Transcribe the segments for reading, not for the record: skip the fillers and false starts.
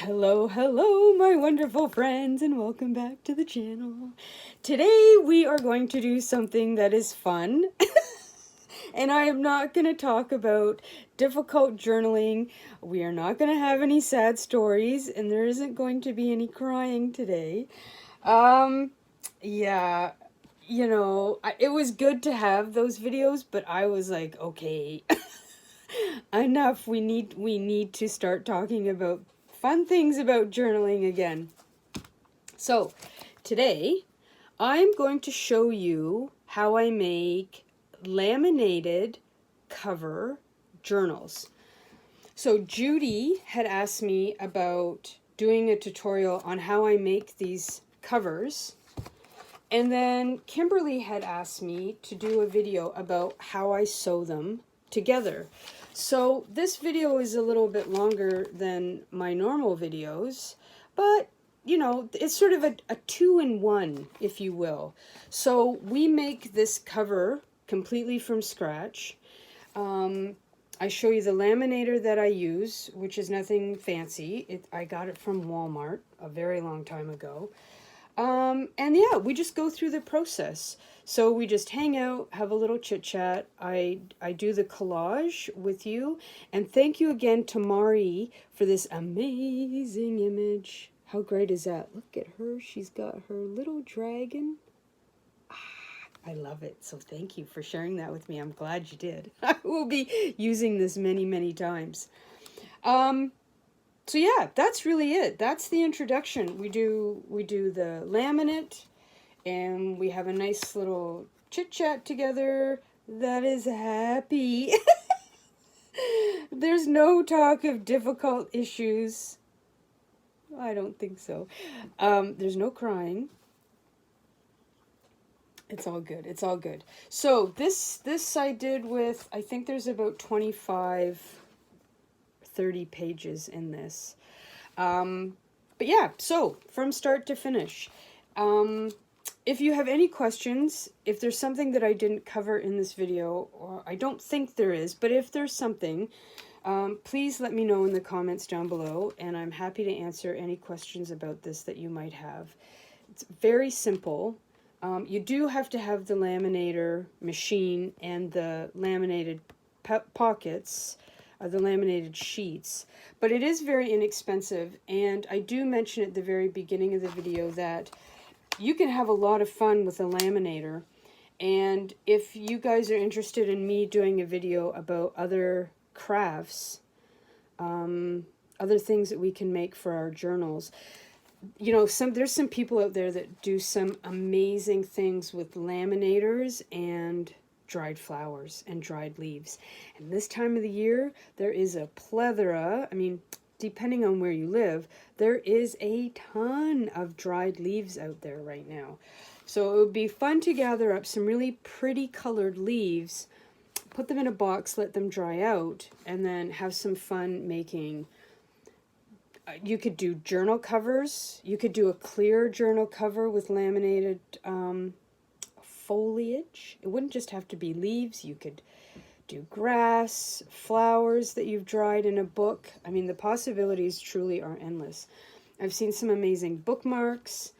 Hello, hello, my wonderful friends, and welcome back to the channel. Today we are going to do something that is fun, and I am not going to talk about difficult journaling. We are not going to have any sad stories, and there isn't going to be any crying today. Yeah, it was good to have those videos, but I was like, okay, enough. We need to start talking about fun things about journaling again. So today I'm going to show you how I make laminated cover journals. So Judy had asked me about doing a tutorial on how I make these covers. And then Kimberly had asked me to do a video about how I sew them together. So this video is a little bit longer than my normal videos, but you know, it's sort of a two-in-one, if you will. So we make this cover completely from scratch. I show you the laminator that I use, which is nothing fancy. I got it from Walmart a very long time ago. And yeah, we just go through the process. So we just hang out, have a little chit chat. I do the collage with you. And thank you again to Mari for this amazing image. How great is that? Look at her. She's got her little dragon. I love it. So thank you for sharing that with me. I'm glad you did. I will be using this many, many times. So yeah, that's really it. That's the introduction. We do the laminate, and we have a nice little chit chat together that is happy. There's no talk of difficult issues. I don't think so. There's no crying. It's all good. It's all good. So this I did with, I think there's about 30 pages in this. But yeah, so from start to finish. If you have any questions, if there's something that I didn't cover in this video, or I don't think there is, but if there's something, please let me know in the comments down below, and I'm happy to answer any questions about this that you might have. It's very simple. You do have to have the laminator machine and the laminated pockets, the laminated sheets, but it is very inexpensive. And I do mention at the very beginning of the video that you can have a lot of fun with a laminator. And if you guys are interested in me doing a video about other crafts, other things that we can make for our journals, you know, there's some people out there that do some amazing things with laminators and dried flowers and dried leaves. And this time of the year, there is a plethora, I mean, depending on where you live, there is a ton of dried leaves out there right now. So it would be fun to gather up some really pretty colored leaves, put them in a box, let them dry out, and then have some fun making. You could do journal covers. You could do a clear journal cover with laminated foliage. It wouldn't just have to be leaves. You could do grass, flowers that you've dried in a book. I mean, the possibilities truly are endless. I've seen some amazing bookmarks,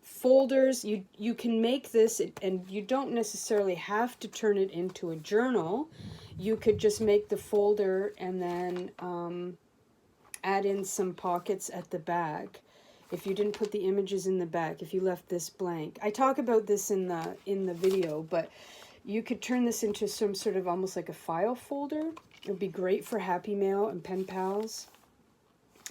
folders. You can make this, and you don't necessarily have to turn it into a journal. You could just make the folder and then add in some pockets at the back. If you didn't put the images in the back, if you left this blank. I talk about this in the video, but you could turn this into some sort of almost like a file folder. It would be great for Happy Mail and pen pals.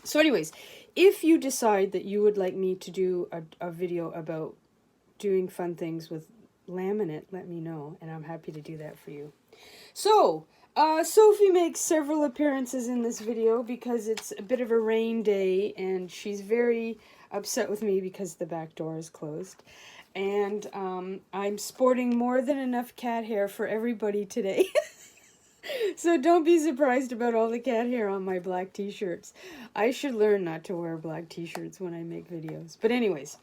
So anyways, if you decide that you would like me to do a video about doing fun things with laminate, let me know, and I'm happy to do that for you. So, Sophie makes several appearances in this video because it's a bit of a rain day, and she's very upset with me because the back door is closed. And I'm sporting more than enough cat hair for everybody today. So don't be surprised about all the cat hair on my black t-shirts. I should learn not to wear black t-shirts when I make videos. But anyways,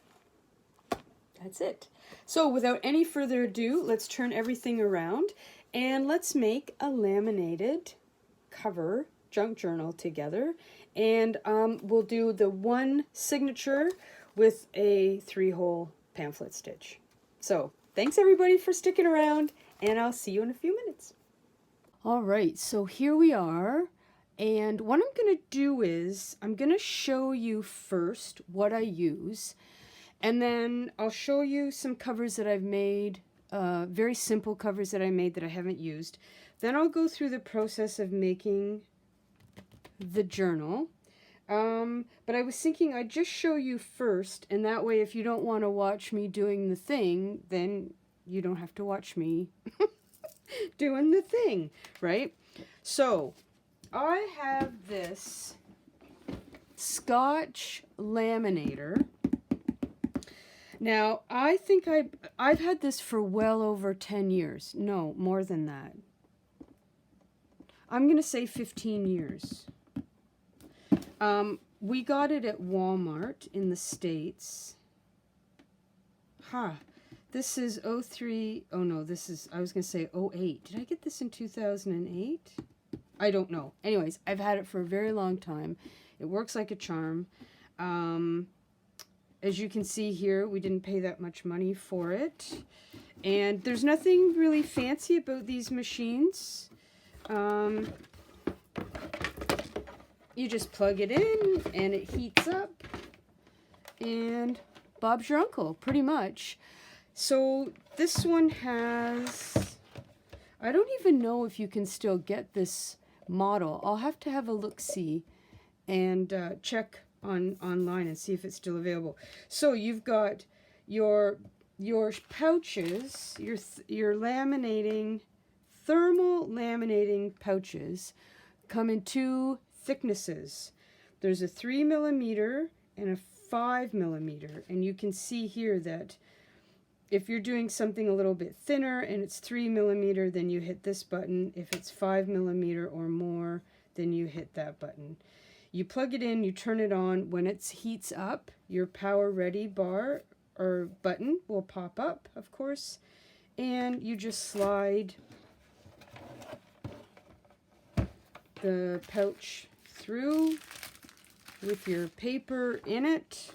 that's it. So without any further ado, let's turn everything around and let's make a laminated cover junk journal together, and we'll do the one signature with a 3-hole pamphlet stitch. So thanks everybody for sticking around, and I'll see you in a few minutes. All right, so here we are, and what I'm going to do is I'm going to show you first what I use, and then I'll show you some covers that I've made, very simple covers that I made that I haven't used. Then I'll go through the process of making the journal. But I was thinking I'd just show you first, and that way if you don't want to watch me doing the thing, then you don't have to watch me doing the thing, right? So I have this Scotch laminator. Now I think I've had this for well over 10 years. No, more than that. I'm going to say 15 years. We got it at Walmart in the States. This is 03, oh no, this is, I was going to say 08. Did I get this in 2008? I don't know. Anyways, I've had it for a very long time. It works like a charm. As you can see here, we didn't pay that much money for it. And there's nothing really fancy about these machines. You just plug it in and it heats up, and Bob's your uncle, pretty much. So this one has, I don't even know if you can still get this model. I'll have to have a look-see and check online and see if it's still available. So you've got your pouches, your laminating, thermal laminating pouches come in 2 thicknesses. There's a 3mm and a 5mm, and you can see here that if you're doing something a little bit thinner and it's 3mm, then you hit this button. If it's 5mm or more, then you hit that button. You plug it in, you turn it on. When it heats up, your power ready bar or button will pop up, of course, and you just slide the pouch through with your paper in it.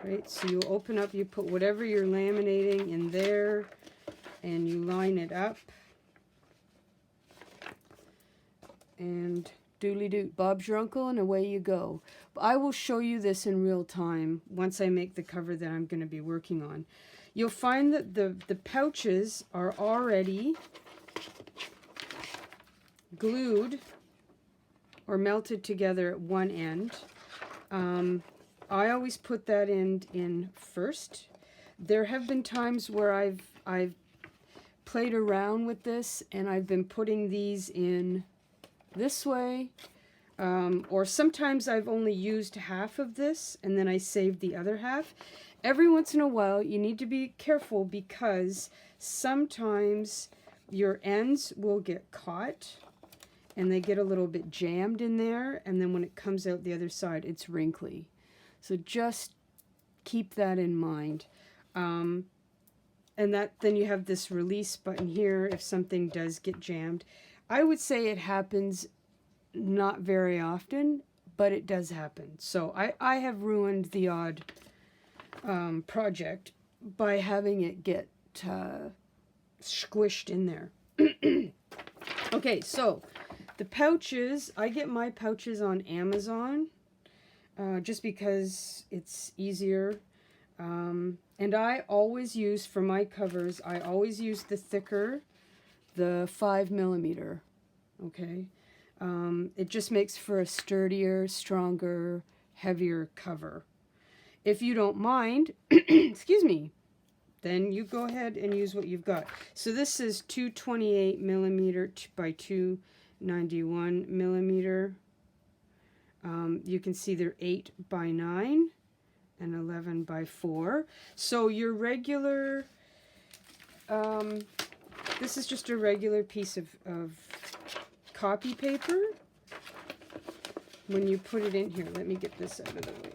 Right, so you open up, you put whatever you're laminating in there, and you line it up. And doodly doo, Bob's your uncle, and away you go. I will show you this in real time once I make the cover that I'm going to be working on. You'll find that the pouches are already glued or melted together at one end. I always put that end in first. There have been times where I've played around with this and I've been putting these in this way, or sometimes I've only used half of this and then I saved the other half. Every once in a while you need to be careful because sometimes your ends will get caught and they get a little bit jammed in there, and then when it comes out the other side, it's wrinkly. So just keep that in mind. And then you have this release button here if something does get jammed. I would say it happens not very often, but it does happen. So I have ruined the odd project by having it get squished in there. Okay, so the pouches, I get my pouches on Amazon just because it's easier. And I always use, for my covers, I always use the thicker, the 5mm, okay? It just makes for a sturdier, stronger, heavier cover. If you don't mind, excuse me, then you go ahead and use what you've got. So this is 228mm by 291mm. You can see they're 8 by 9 and 11 by 4. So your regular, this is just a regular piece of copy paper. When you put it in here, let me get this out of the way.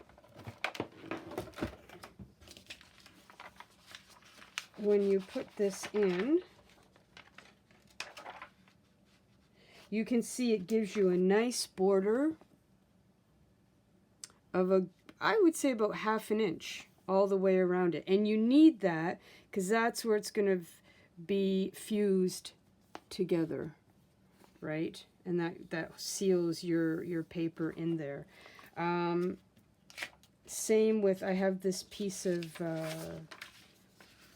When you put this in, you can see it gives you a nice border of I would say about 1/2 inch all the way around it. And you need that because that's where it's going to be fused together, right? And that seals your paper in there. Same with, I have this piece of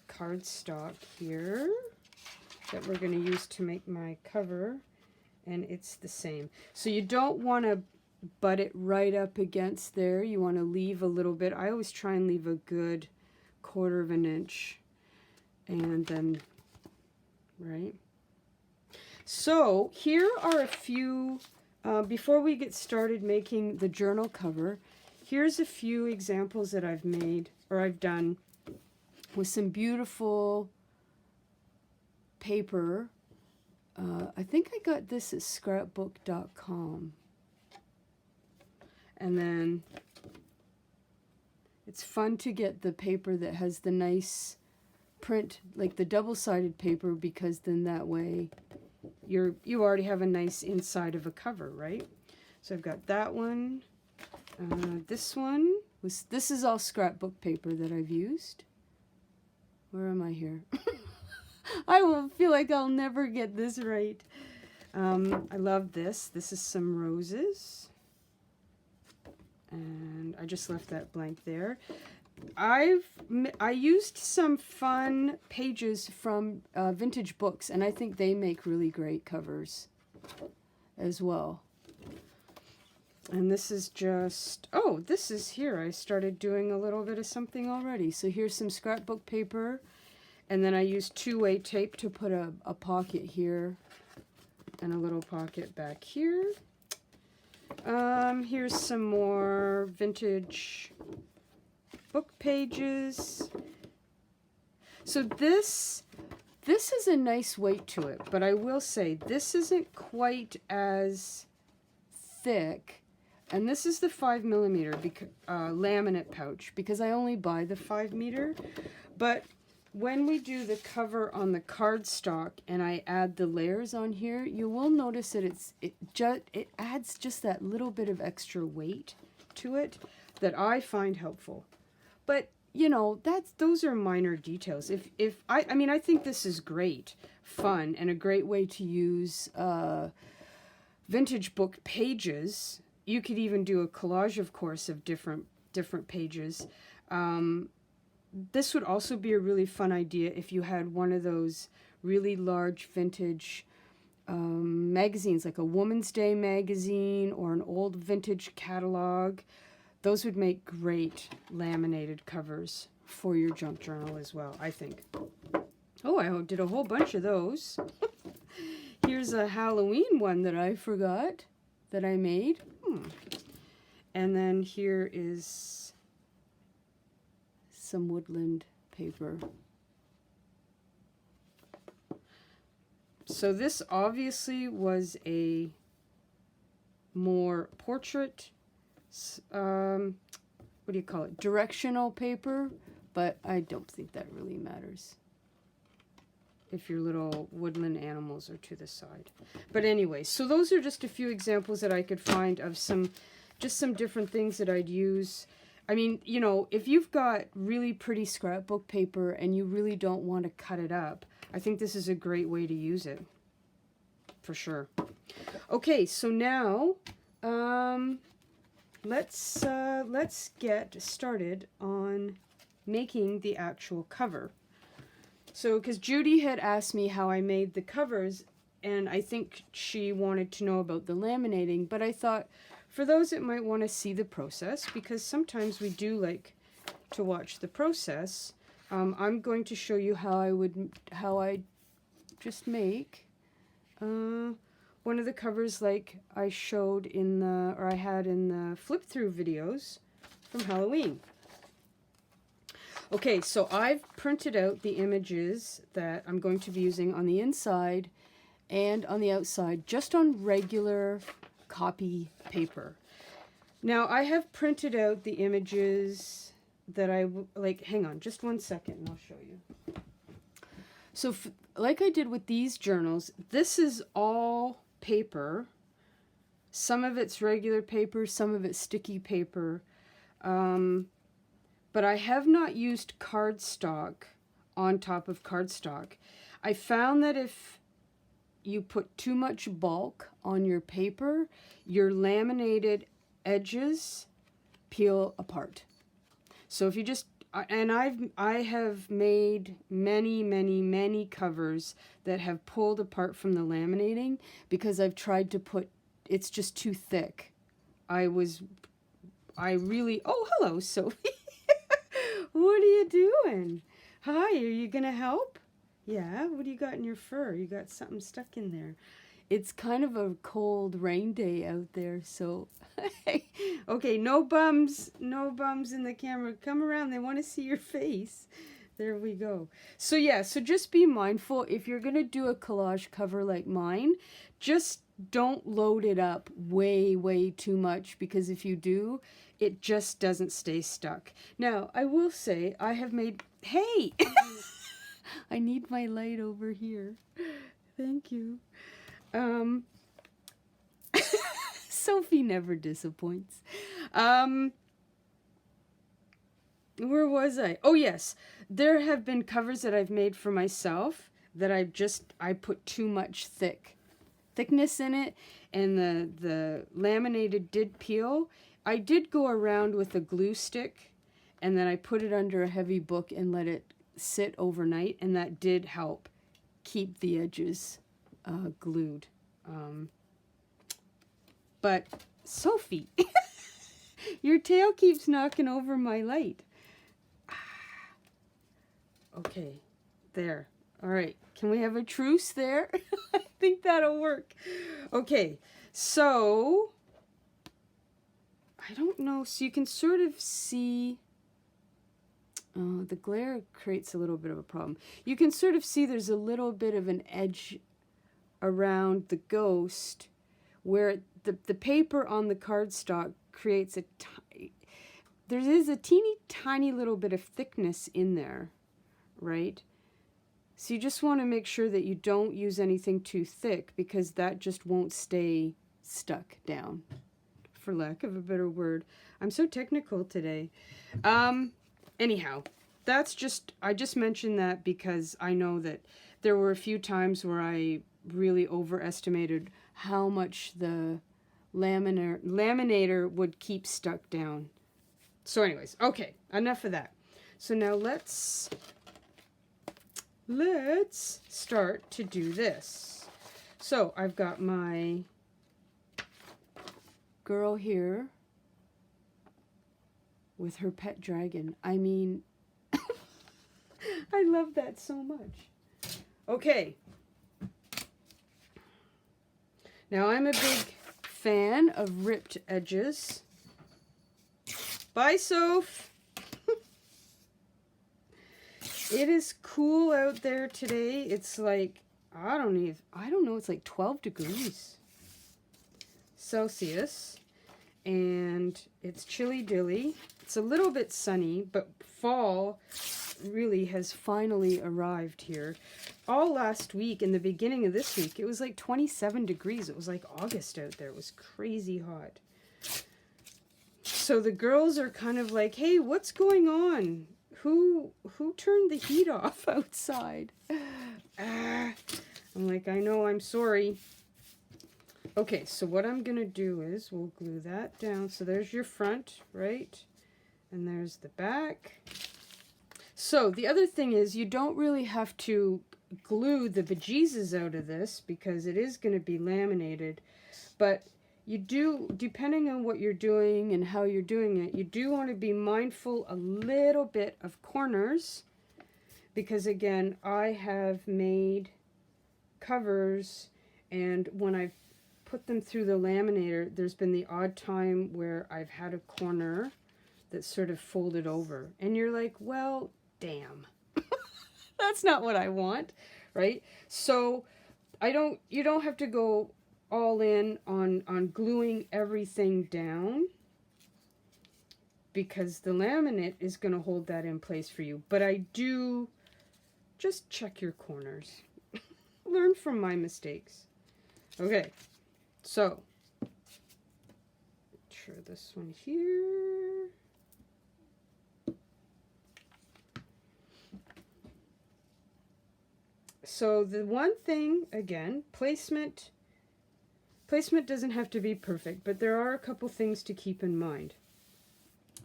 cardstock here that we're going to use to make my cover, and it's the same. So you don't want to butt it right up against there. You want to leave a little bit. I always try and leave a good 1/4 inch, and then, right? So here are a few, before we get started making the journal cover, here's a few examples that I've made, or I've done, with some beautiful paper. I think I got this at scrapbook.com. And then it's fun to get the paper that has the nice print, like the double-sided paper, because then that way you already have a nice inside of a cover, right? So I've got that one. This one this is all scrapbook paper that I've used. Where am I here? I will feel like I'll never get this right. I love this. This is some roses. And I just left that blank there. I used some fun pages from vintage books, and I think they make really great covers as well. And this is just, oh, this is here. I started doing a little bit of something already. So here's some scrapbook paper, and then I used 2-way tape to put a pocket here and a little pocket back here. Here's some more vintage book pages. So this is a nice weight to it, but I will say this isn't quite as thick. And this is the 5mm laminate pouch, because I only buy the 5 m. But when we do the cover on the cardstock and I add the layers on here, you will notice that it adds just that little bit of extra weight to it that I find helpful. But you know, those are minor details. I mean, I think this is great fun and a great way to use vintage book pages. You could even do a collage, of course, of different pages. This would also be a really fun idea if you had one of those really large vintage magazines, like a Woman's Day magazine or an old vintage catalog. Those would make great laminated covers for your junk journal as well, I think. Oh, I did a whole bunch of those. Here's a Halloween one that I forgot that I made. And then here is some woodland paper. So this obviously was a more portrait, what do you call it, directional paper, but I don't think that really matters if your little woodland animals are to the side. But anyway, so those are just a few examples that I could find of some different things that I'd use. I mean, you know, if you've got really pretty scrapbook paper and you really don't want to cut it up, I think this is a great way to use it, for sure. Okay, so now let's get started on making the actual cover. So, because Judy had asked me how I made the covers, and I think she wanted to know about the laminating, but I thought for those that might want to see the process, because sometimes we do like to watch the process, I'm going to show you how I just make one of the covers like I showed I had in the flip through videos from Halloween. Okay, so I've printed out the images that I'm going to be using on the inside and on the outside, just on regular copy paper. Now, I have printed out the images that I like. Hang on just one second and I'll show you. So like I did with these journals, this is all paper. Some of it's regular paper, some of it's sticky paper. But I have not used cardstock on top of cardstock. I found that if you put too much bulk on your paper, your laminated edges peel apart. So if you just, and I have made many covers that have pulled apart from the laminating because I've tried to put, it's just too thick. I really, oh, hello, Sophie. What are you doing? Hi, are you gonna help? Yeah, what do you got in your fur? You got something stuck in there. It's kind of a cold rain day out there, so okay, no bums in the camera. Come around, they want to see your face. There we go. So yeah, so just be mindful if you're gonna do a collage cover like mine, just don't load it up way too much, because if you do, it just doesn't stay stuck. Now, I will say I have made, hey, I need my light over here. Thank you. Sophie never disappoints. Where was I? Oh yes, there have been covers that I've made for myself that I put too much thickness in it, and the laminated did peel. I did go around with a glue stick, and then I put it under a heavy book and let it sit overnight, and that did help keep the edges glued. But Sophie, your tail keeps knocking over my light. Okay, there. All right, can we have a truce there? I think that'll work. Okay, so I don't know, so you can sort of see, the glare creates a little bit of a problem. You can sort of see there's a little bit of an edge around the ghost where the paper on the cardstock creates there is a teeny tiny little bit of thickness in there, right? So you just want to make sure that you don't use anything too thick, because that just won't stay stuck down, for lack of a better word. I'm so technical today. Anyhow, that's just, I just mentioned that because I know that there were a few times where I really overestimated how much the laminator would keep stuck down. So anyways, okay, enough of that. So now let's start to do this. So I've got my girl here with her pet dragon. I mean, I love that so much. Okay. Now I'm a big fan of ripped edges. Bye, Soph. It is cool out there today. It's like, I don't know, it's like 12 degrees Celsius. And it's chilly dilly. It's a little bit sunny, but fall really has finally arrived here. All last week and the beginning of this week, it was like 27 degrees. It was like August out there. It was crazy hot. So the girls are kind of like, hey, what's going on? Who turned the heat off outside? I'm like, I know, I'm sorry. Okay, so what I'm going to do is we'll glue that down. So there's your front, right? And there's the back. So the other thing is you don't really have to glue the bejesus out of this because it is going to be laminated. But you do, depending on what you're doing and how you're doing it, you do want to be mindful a little bit of corners. Because again, I have made covers, and when I've put them through the laminator, there's been the odd time where I've had a corner that's sort of folded over. And you're like, well, damn. That's not what I want, right? So you don't have to go all in on gluing everything down, because the laminate is going to hold that in place for you. But I do just check your corners. Learn from my mistakes. Okay, So, try this one here. So the one thing, again, placement doesn't have to be perfect, but there are a couple things to keep in mind.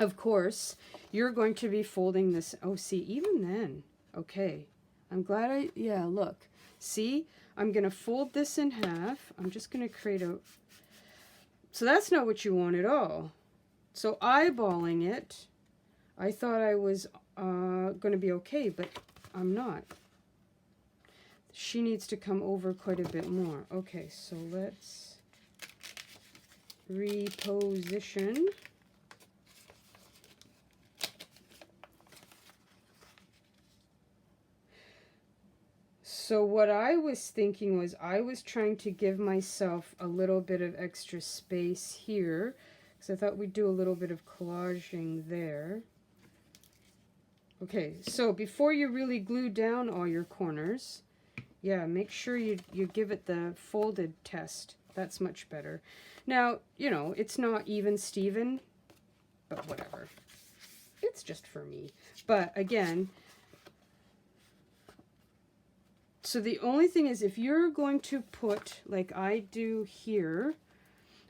Of course, you're going to be folding this. Oh, see, even then, okay. I'm glad yeah, look. See, I'm going to fold this in half. I'm just going to create a, so that's not what you want at all. So eyeballing it, I thought I was going to be okay, but I'm not. She needs to come over quite a bit more. Okay, so let's reposition. So what I was thinking was I was trying to give myself a little bit of extra space here, because I thought we'd do a little bit of collaging there. Okay, so before you really glue down all your corners, yeah, make sure you give it the folded test. That's much better. Now, you know, it's not even Steven, but whatever. It's just for me. But again, so the only thing is if you're going to put, like I do here,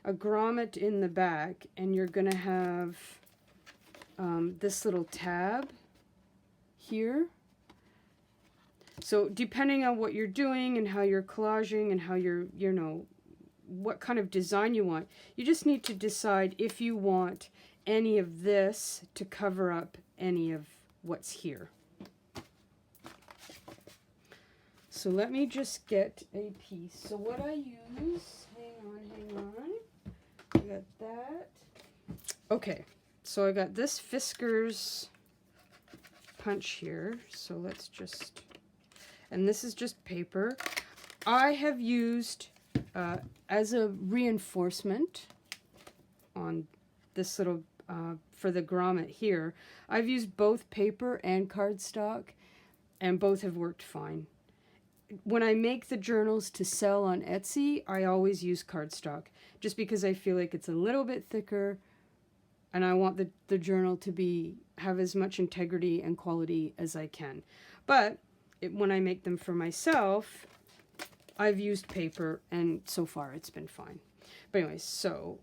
a grommet in the back, and you're going to have this little tab here. So depending on what you're doing and how you're collaging and how you're, you know, what kind of design you want, you just need to decide if you want any of this to cover up any of what's here. So let me just get a piece. So what I use, hang on. I got that. Okay, so I got this Fiskars punch here. So let's just, and this is just paper. I have used, as a reinforcement on this little, for the grommet here, I've used both paper and cardstock, and both have worked fine. When I make the journals to sell on Etsy, I always use cardstock, just because I feel like it's a little bit thicker, and I want the journal to have as much integrity and quality as I can. But when I make them for myself, I've used paper, and so far it's been fine. But anyways, so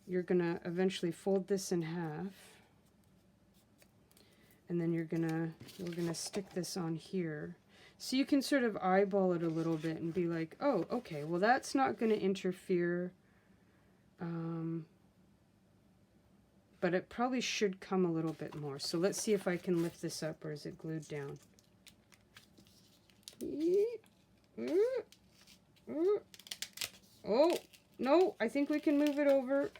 you're gonna eventually fold this in half, and then we're gonna stick this on here. So you can sort of eyeball it a little bit and be like, oh, okay, well that's not going to interfere. But it probably should come a little bit more. So let's see if I can lift this up, or is it glued down? Oh, no, I think we can move it over.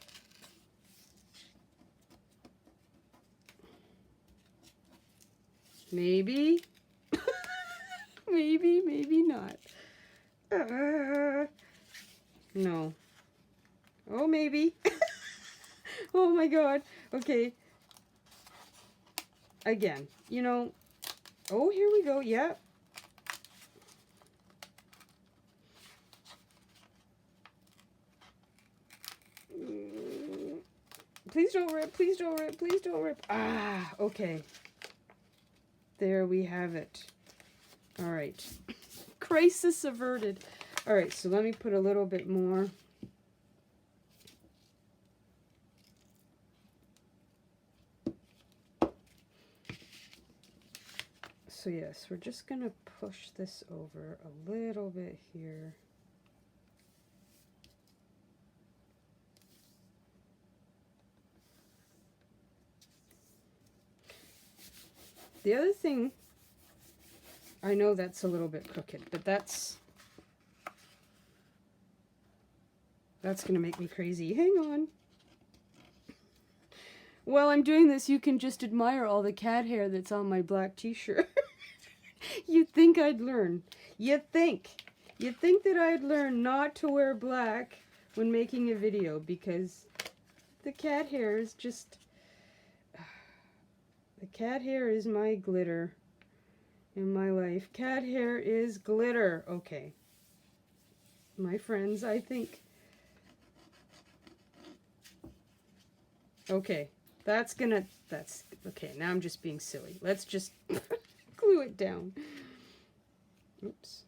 Maybe. Maybe not. No. Oh, maybe. Oh my god. Okay. Again, you know. Oh, here we go. Yeah. Please don't rip. Please don't rip. Please don't rip. Ah, okay. There we have it. All right. Crisis averted. All right, so let me put a little bit more. So yes, we're just going to push this over a little bit here. The other thing, I know that's a little bit crooked, but that's going to make me crazy. Hang on. While I'm doing this, you can just admire all the cat hair that's on my black t-shirt. You'd think I'd learn. You'd think that I'd learn not to wear black when making a video, because the cat hair is just... The cat hair is my glitter in my life. Cat hair is glitter. Okay. My friends, I think Okay, that's, okay, now I'm just being silly. Let's just glue it down. Oops.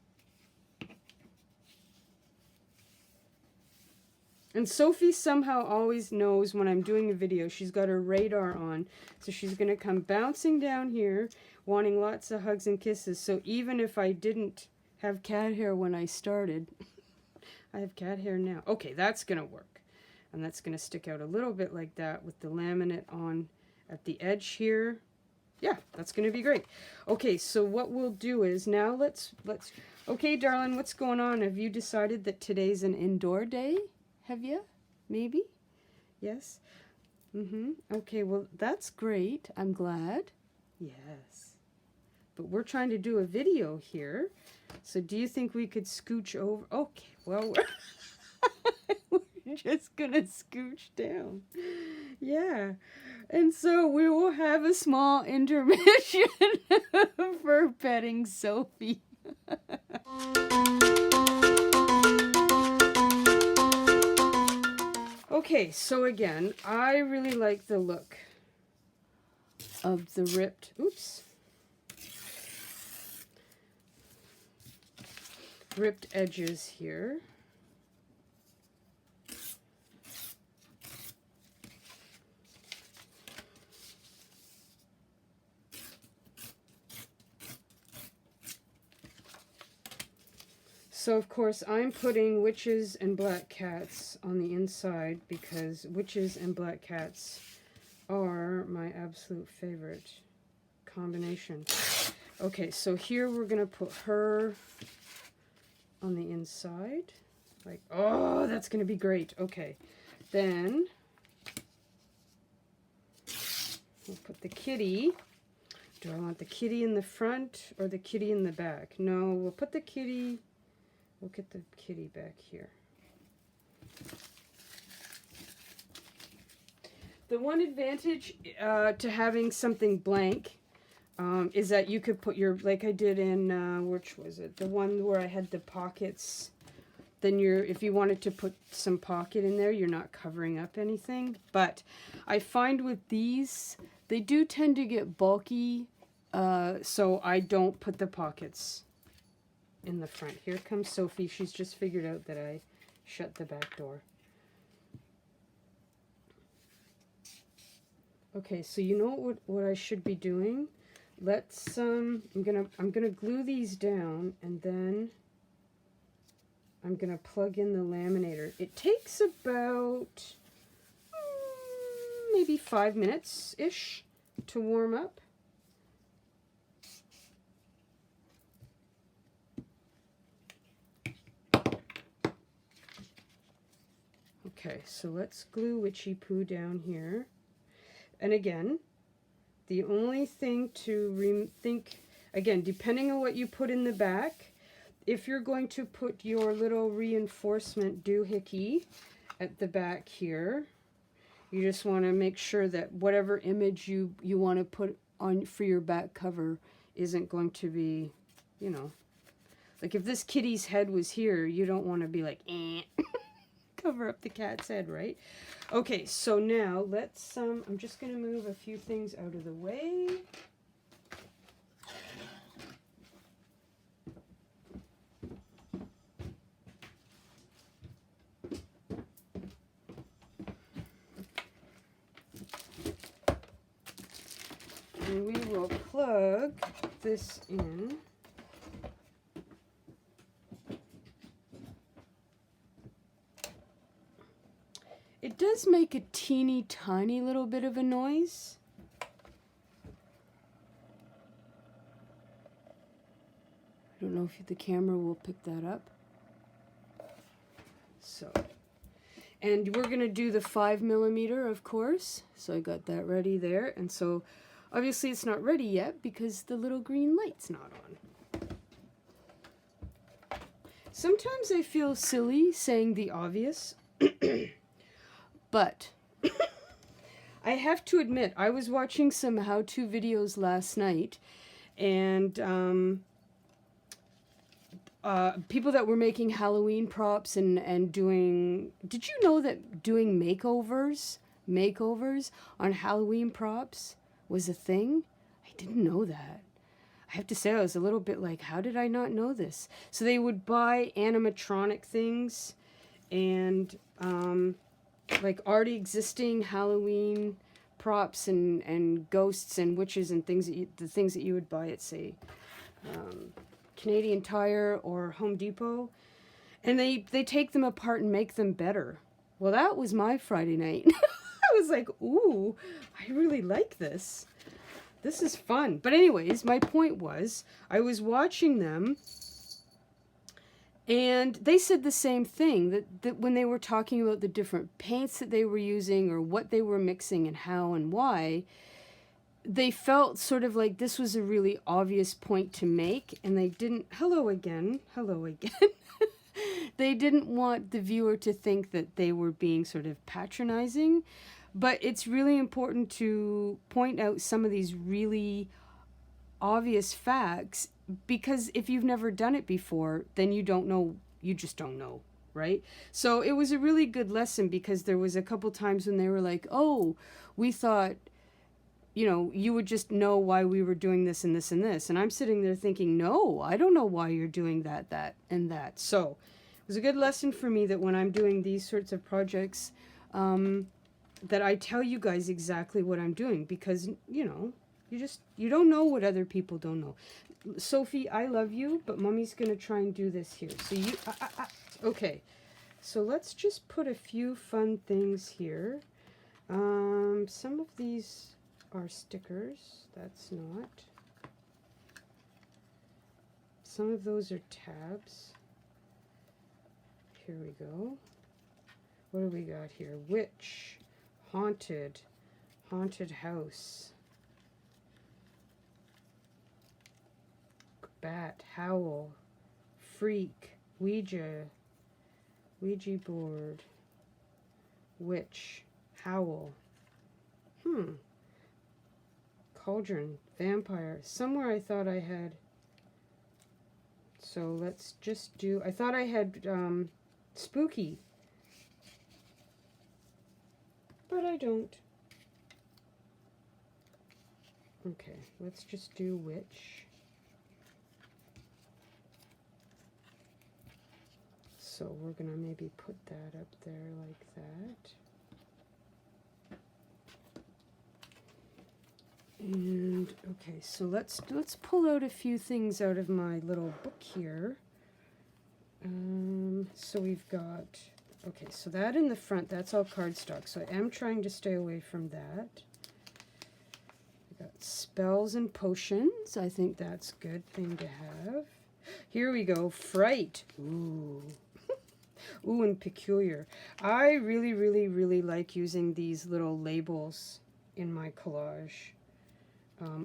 And Sophie somehow always knows when I'm doing a video. She's got her radar on. So she's going to come bouncing down here, wanting lots of hugs and kisses. So even if I didn't have cat hair when I started, I have cat hair now. Okay, that's going to work. And that's going to stick out a little bit like that with the laminate on at the edge here. Yeah, that's going to be great. Okay, so what we'll do is now let's, okay, darling, what's going on? Have you decided that today's an indoor day? Have you? Maybe? Yes? Okay, well, that's great. I'm glad. Yes. But we're trying to do a video here. So do you think we could scooch over? Okay, well, we're just going to scooch down. Yeah. And so we will have a small intermission for petting Sophie. Okay, so again, I really like the look of the ripped edges here. So, of course, I'm putting witches and black cats on the inside because witches and black cats are my absolute favorite combination. Okay, so here we're going to put her on the inside. Like, oh, that's going to be great. Okay, then we'll put the kitty. Do I want the kitty in the front or the kitty in the back? No, we'll put the kitty... We'll get the kitty back here. The one advantage to having something blank is that you could put your, like I did in, which was it? The one where I had the pockets. Then if you wanted to put some pocket in there, you're not covering up anything. But I find with these, they do tend to get bulky, so I don't put the pockets in the front. Here comes Sophie. She's just figured out that I shut the back door. Okay, so you know what I should be doing? Let's I'm gonna glue these down, and then I'm gonna plug in the laminator. It takes about maybe 5 minutes ish to warm up. Okay, so let's glue Witchy Poo down here. And again, the only thing to think, again, depending on what you put in the back, if you're going to put your little reinforcement doohickey at the back here, you just want to make sure that whatever image you want to put on for your back cover isn't going to be, you know, like if this kitty's head was here, you don't want to be like, eh. Cover up the cat's head, right? Okay, so now let's, I'm just going to move a few things out of the way. And we will plug this in. It does make a teeny tiny little bit of a noise. I don't know if the camera will pick that up. So, and we're going to do the 5mm, of course. So I got that ready there. And so obviously it's not ready yet because the little green light's not on. Sometimes I feel silly saying the obvious. But I have to admit, I was watching some how-to videos last night, and people that were making Halloween props and doing... Did you know that doing makeovers, makeovers on Halloween props was a thing. I didn't know that. I have to say, I was a little bit like, how did I not know this? So they would buy animatronic things and like already existing Halloween props and ghosts and witches and things that the things that you would buy at, say, Canadian Tire or Home Depot, and they take them apart and make them better. Well, that was my Friday night. I was like, ooh, I really like this. This is fun. But anyways, my point was, I was watching them, and they said the same thing, that when they were talking about the different paints that they were using or what they were mixing and how and why, they felt sort of like this was a really obvious point to make, and they didn't, hello again, they didn't want the viewer to think that they were being sort of patronizing. But it's really important to point out some of these really obvious facts, because if you've never done it before, then you don't know, you just don't know, right? So it was a really good lesson, because there was a couple times when they were like, oh, we thought, you know, you would just know why we were doing this and this and this. And I'm sitting there thinking, no, I don't know why you're doing that, and that. So it was a good lesson for me that when I'm doing these sorts of projects, that I tell you guys exactly what I'm doing, because, you know, you don't know what other people don't know. Sophie, I love you, but Mommy's going to try and do this here. So you, okay. So let's just put a few fun things here. Some of these are stickers. That's not. Some of those are tabs. Here we go. What do we got here? Witch. Haunted house, bat, howl, freak, Ouija board, witch, howl, cauldron, vampire. Somewhere I thought I had, so let's just do, I thought I had spooky, but I don't. Okay, let's just do witch. So we're gonna maybe put that up there like that. And okay, so let's pull out a few things out of my little book here. So we've got, okay, so that in the front, that's all cardstock. So I am trying to stay away from that. We got spells and potions. I think that's a good thing to have. Here we go, fright. Ooh. Ooh, and peculiar. I really, really, really like using these little labels in my collage.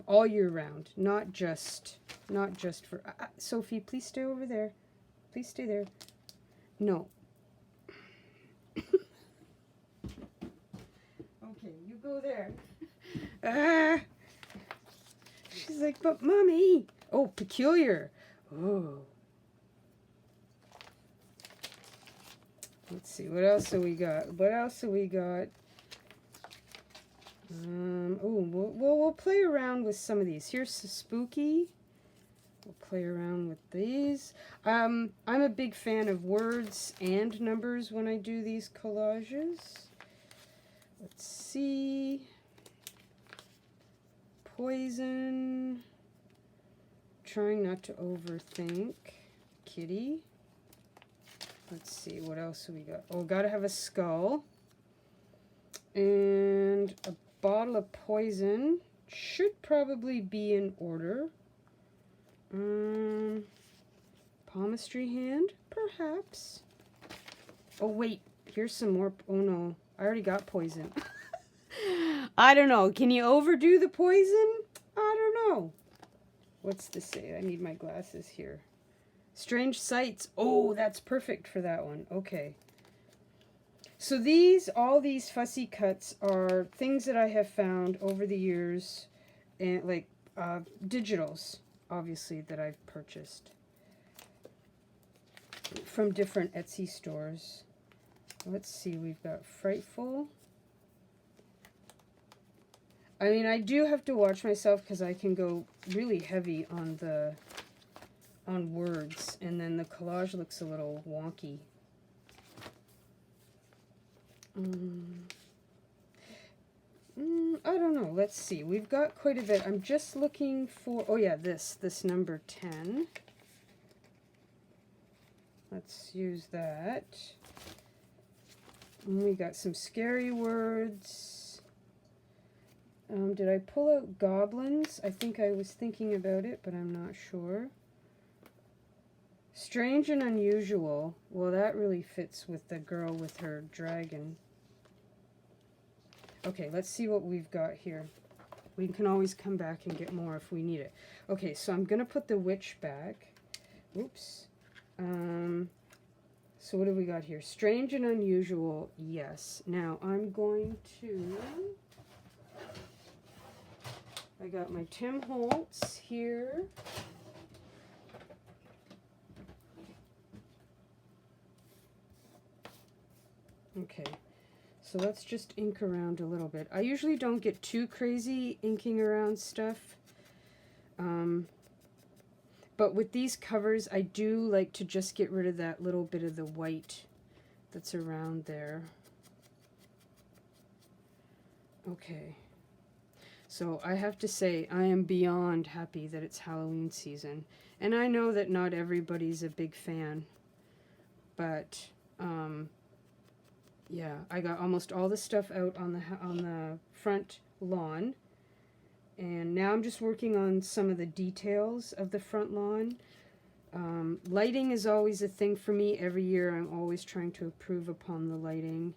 All year round, not just for, Sophie, please stay over there. Please stay there. No. Okay, you go there. She's like, but Mommy. Oh, peculiar. Oh. Let's see, what else have we got? What else have we got? We'll play around with some of these. Here's spooky. We'll play around with these. I'm a big fan of words and numbers when I do these collages. Let's see. Poison. Trying not to overthink. Kitty. Let's see, what else have we got? Oh, gotta have a skull. And a bottle of poison. Should probably be in order. Palmistry hand, perhaps. Oh, wait, here's some more. Oh, no, I already got poison. I don't know. Can you overdo the poison? I don't know. What's this say? I need my glasses here. Strange sights. Oh, that's perfect for that one. Okay. So all these fussy cuts are things that I have found over the years, and like digitals, obviously, that I've purchased from different Etsy stores. Let's see, we've got frightful, I mean, I do have to watch myself because I can go really heavy on words, and then the collage looks a little wonky. I don't know. Let's see. We've got quite a bit. I'm just looking for... Oh, yeah, this number 10. Let's use that. And we got some scary words. Did I pull out goblins? I think I was thinking about it, but I'm not sure. Strange and unusual. Well, that really fits with the girl with her dragon. Okay, let's see what we've got here. We can always come back and get more if we need it. Okay, so I'm going to put the witch back. Oops. So what do we got here? Strange and unusual, yes. Now I'm going to... I got my Tim Holtz here. Okay. So let's just ink around a little bit. I usually don't get too crazy inking around stuff. But with these covers, I do like to just get rid of that little bit of the white that's around there. Okay. So I have to say, I am beyond happy that it's Halloween season. And I know that not everybody's a big fan. But, yeah, I got almost all the stuff out on the front lawn, and now I'm just working on some of the details of the front lawn. Lighting is always a thing for me. Every year I'm always trying to improve upon the lighting.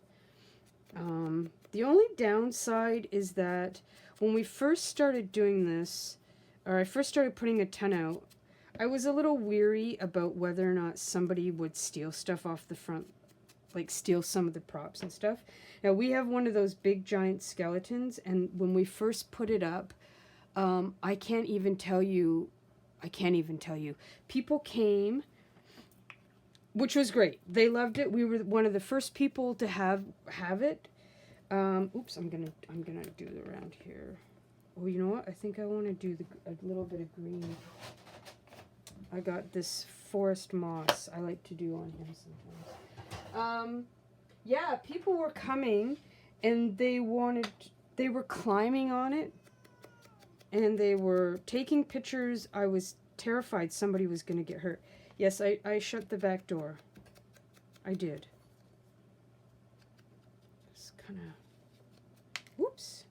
The only downside is that when we first started doing this, or I first started putting a ton out, I was a little weary about whether or not somebody would steal stuff off the front, like steal some of the props and stuff. Now we have one of those big giant skeletons, and when we first put it up, I can't even tell you. People came, which was great. They loved it. We were one of the first people to have it. Oops, I'm gonna do it around here. Oh, you know what? I think I want to do a little bit of green. I got this forest moss I like to do on him sometimes. Yeah, people were coming and they were climbing on it and they were taking pictures. I was terrified somebody was going to get hurt. Yes, I shut the back door. I did. Just kind of, whoops.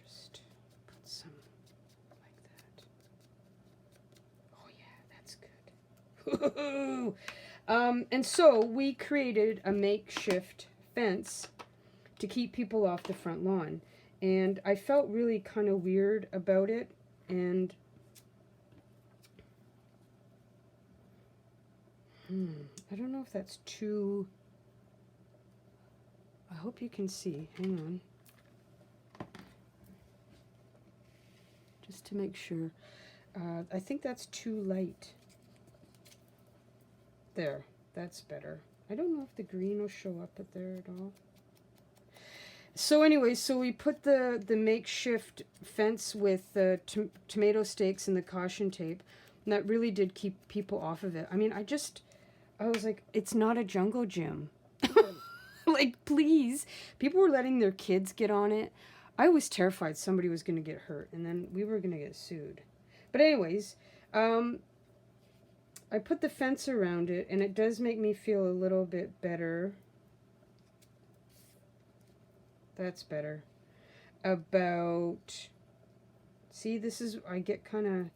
Just put some like that. Oh yeah, that's good. And so we created a makeshift fence to keep people off the front lawn. And I felt really kind of weird about it. And I don't know if that's too... I hope you can see. Hang on. Just to make sure. I think that's too light. There. That's better. I don't know if the green will show up at there at all. So anyway, so we put the makeshift fence with the tomato stakes and the caution tape. And that really did keep people off of it. I mean, I was like, it's not a jungle gym. Like, please. People were letting their kids get on it. I was terrified somebody was going to get hurt. And then we were going to get sued. But anyways, I put the fence around it. And it does make me feel a little bit better. That's better. About... See, this is... I get kind of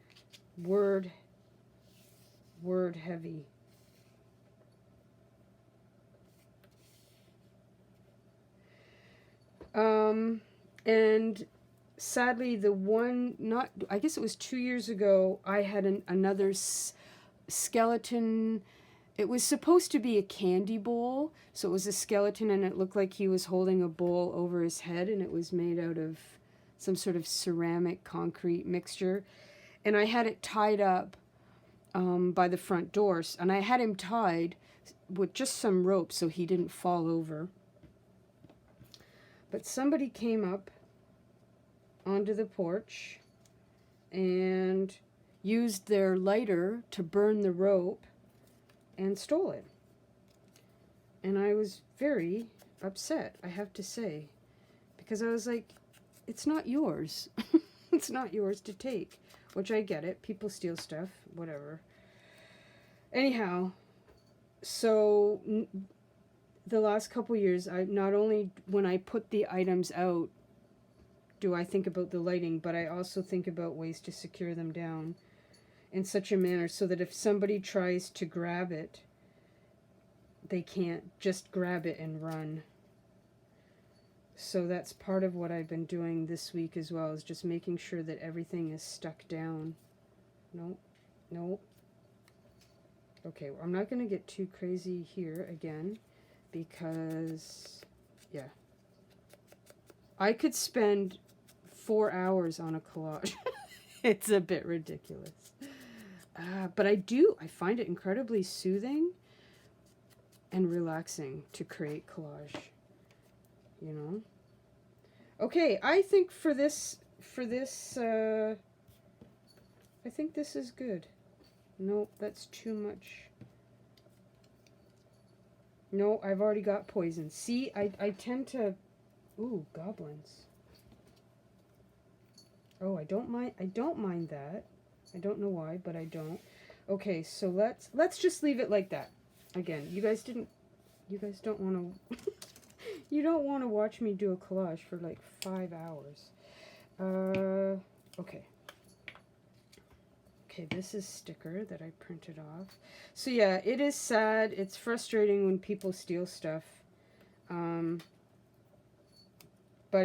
word heavy. And sadly, I guess it was 2 years ago, I had another skeleton. It was supposed to be a candy bowl, so it was a skeleton and it looked like he was holding a bowl over his head, and it was made out of some sort of ceramic concrete mixture. And I had it tied up by the front doors, and I had him tied with just some rope so he didn't fall over. But somebody came up onto the porch and used their lighter to burn the rope and stole it. And I was very upset, I have to say, because I was like, it's not yours. It's not yours to take, which I get it. People steal stuff, whatever. Anyhow, so the last couple years, I not only when I put the items out do I think about the lighting, but I also think about ways to secure them down in such a manner so that if somebody tries to grab it, they can't just grab it and run. So that's part of what I've been doing this week as well, is just making sure that everything is stuck down. Nope, nope. Okay, well, I'm not going to get too crazy here again because, yeah. I could spend 4 hours on a collage. It's a bit ridiculous. But I find it incredibly soothing and relaxing to create collage. You know? Okay, I think for this, I think this is good. Nope, that's too much. No, I've already got poison. See, I tend to... Ooh, goblins. Oh, I don't mind that. I don't know why, but I don't. Okay, so let's just leave it like that. Again, you guys don't want to... You don't want to watch me do a collage for like 5 hours. Okay. Okay, this is sticker that I printed off. So yeah, it is sad. It's frustrating when people steal stuff. But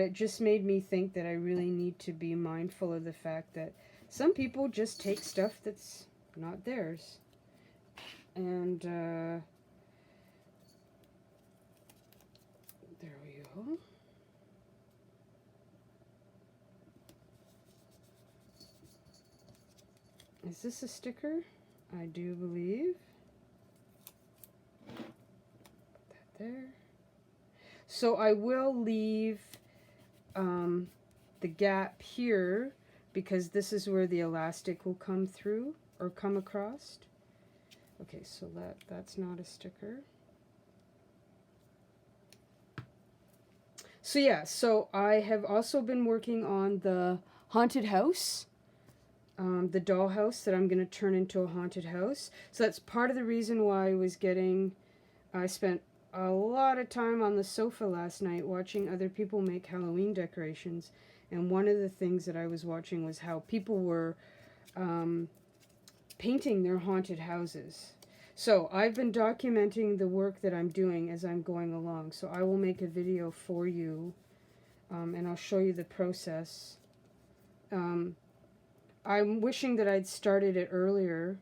it just made me think that I really need to be mindful of the fact that some people just take stuff that's not theirs. And there we go. Is this a sticker? I do believe. Put that there. So I will leave the gap here because this is where the elastic will come through or come across. Okay, so that's not a sticker. So yeah, so I have also been working on the haunted house. The dollhouse that I'm going to turn into a haunted house. So that's part of the reason why I spent a lot of time on the sofa last night watching other people make Halloween decorations. And one of the things that I was watching was how people were painting their haunted houses. So I've been documenting the work that I'm doing as I'm going along. So I will make a video for you and I'll show you the process. I'm wishing that I'd started it earlier,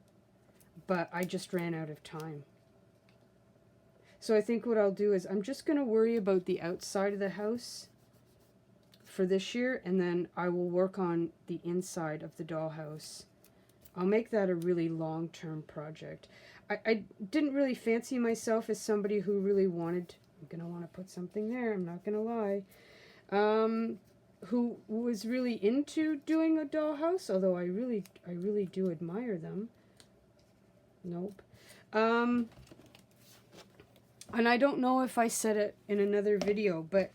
but I just ran out of time. So I think what I'll do is I'm just going to worry about the outside of the house for this year, and then I will work on the inside of the dollhouse. I'll make that a really long-term project. I didn't really fancy myself as somebody who really wanted... I'm going to want to put something there, I'm not going to lie. Who was really into doing a dollhouse, although I really do admire them. Nope. And I don't know if I said it in another video, but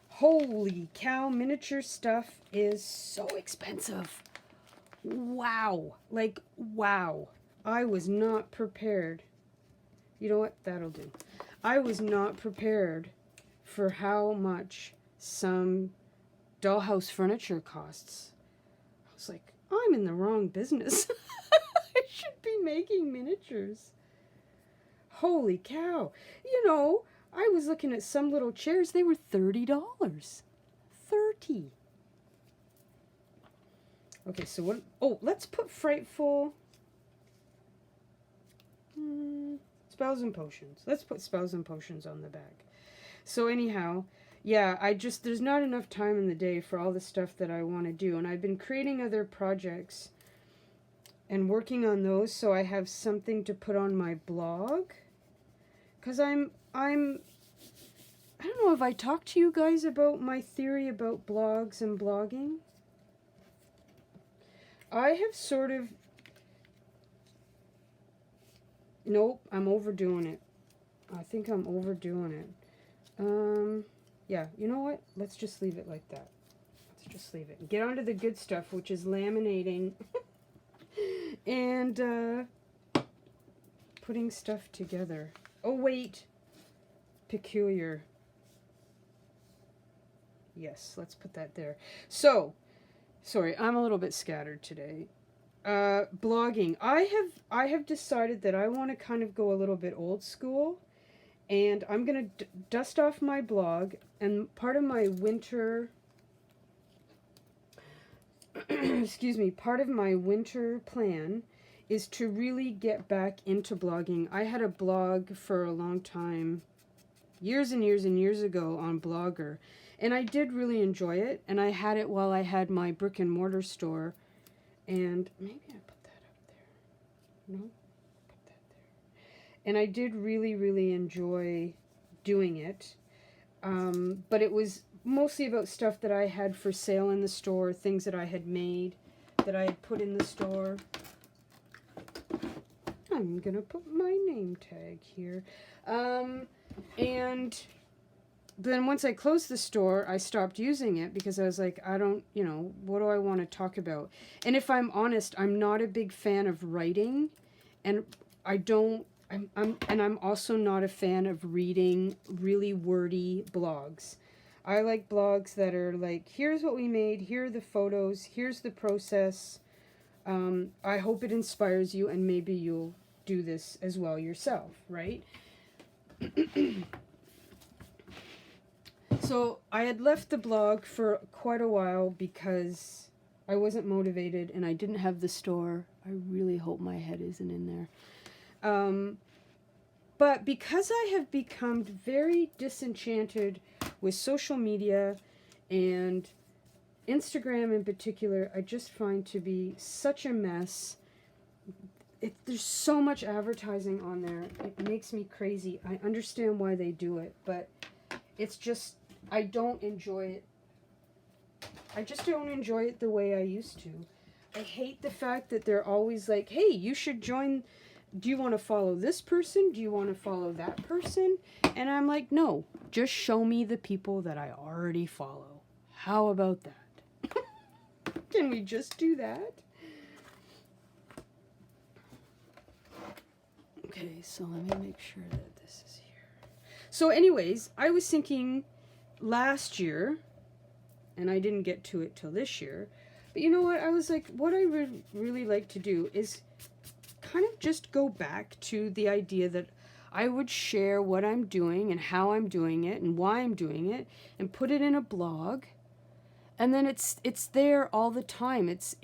holy cow, miniature stuff is so expensive. Wow. Like, wow. I was not prepared. You know what? That'll do. I was not prepared for how much some dollhouse furniture costs. I was like, I'm in the wrong business. I should be making miniatures. Holy cow. You know, I was looking at some little chairs. They were $30. $30. Okay, so what... Oh, let's put Frightful... Spells and Potions. Let's put Spells and Potions on the back. So anyhow... Yeah, there's not enough time in the day for all the stuff that I want to do. And I've been creating other projects and working on those so I have something to put on my blog. Because I don't know if I talked to you guys about my theory about blogs and blogging. I have sort of... Nope, I'm overdoing it. I think I'm overdoing it. Yeah, you know what? Let's just leave it like that. Let's just leave it. Get on to the good stuff, which is laminating and putting stuff together. Oh, wait. Peculiar. Yes, let's put that there. So, sorry, I'm a little bit scattered today. Blogging. I have decided that I want to kind of go a little bit old school, and I'm going to dust off my blog, and part of my winter excuse me, part of my winter plan is to really get back into blogging. I had a blog for a long time, years and years and years ago on Blogger, and I did really enjoy it, and I had it while I had my brick and mortar store, and maybe I put that up there. No? Put that there. And I did really, really enjoy doing it, but it was mostly about stuff that I had for sale in the store, things that I had made, that I had put in the store. I'm gonna put my name tag here. And then once I closed the store, I stopped using it because I was like, I don't, you know, what do I want to talk about? And if I'm honest, I'm not a big fan of writing, and I'm also not a fan of reading really wordy blogs. I like blogs that are like, here's what we made, here are the photos, here's the process. I hope it inspires you, and maybe you'll do this as well yourself, right? So I had left the blog for quite a while because I wasn't motivated and I didn't have the store. I really hope my head isn't in there. But because I have become very disenchanted with social media and Instagram in particular, I just find to be such a mess. There's so much advertising on there. It makes me crazy. I understand why they do it, but it's just, I don't enjoy it. I just don't enjoy it the way I used to. I hate the fact that they're always like, hey, you should join. Do you want to follow this person? Do you want to follow that person? And I'm like, no, just show me the people that I already follow. How about that? Can we just do that? Okay, so let me make sure that this is here. So anyways, I was thinking last year, and I didn't get to it till this year, but you know what? I was like, what I would really like to do is kind of just go back to the idea that I would share what I'm doing and how I'm doing it and why I'm doing it and put it in a blog. And then it's there all the time. It's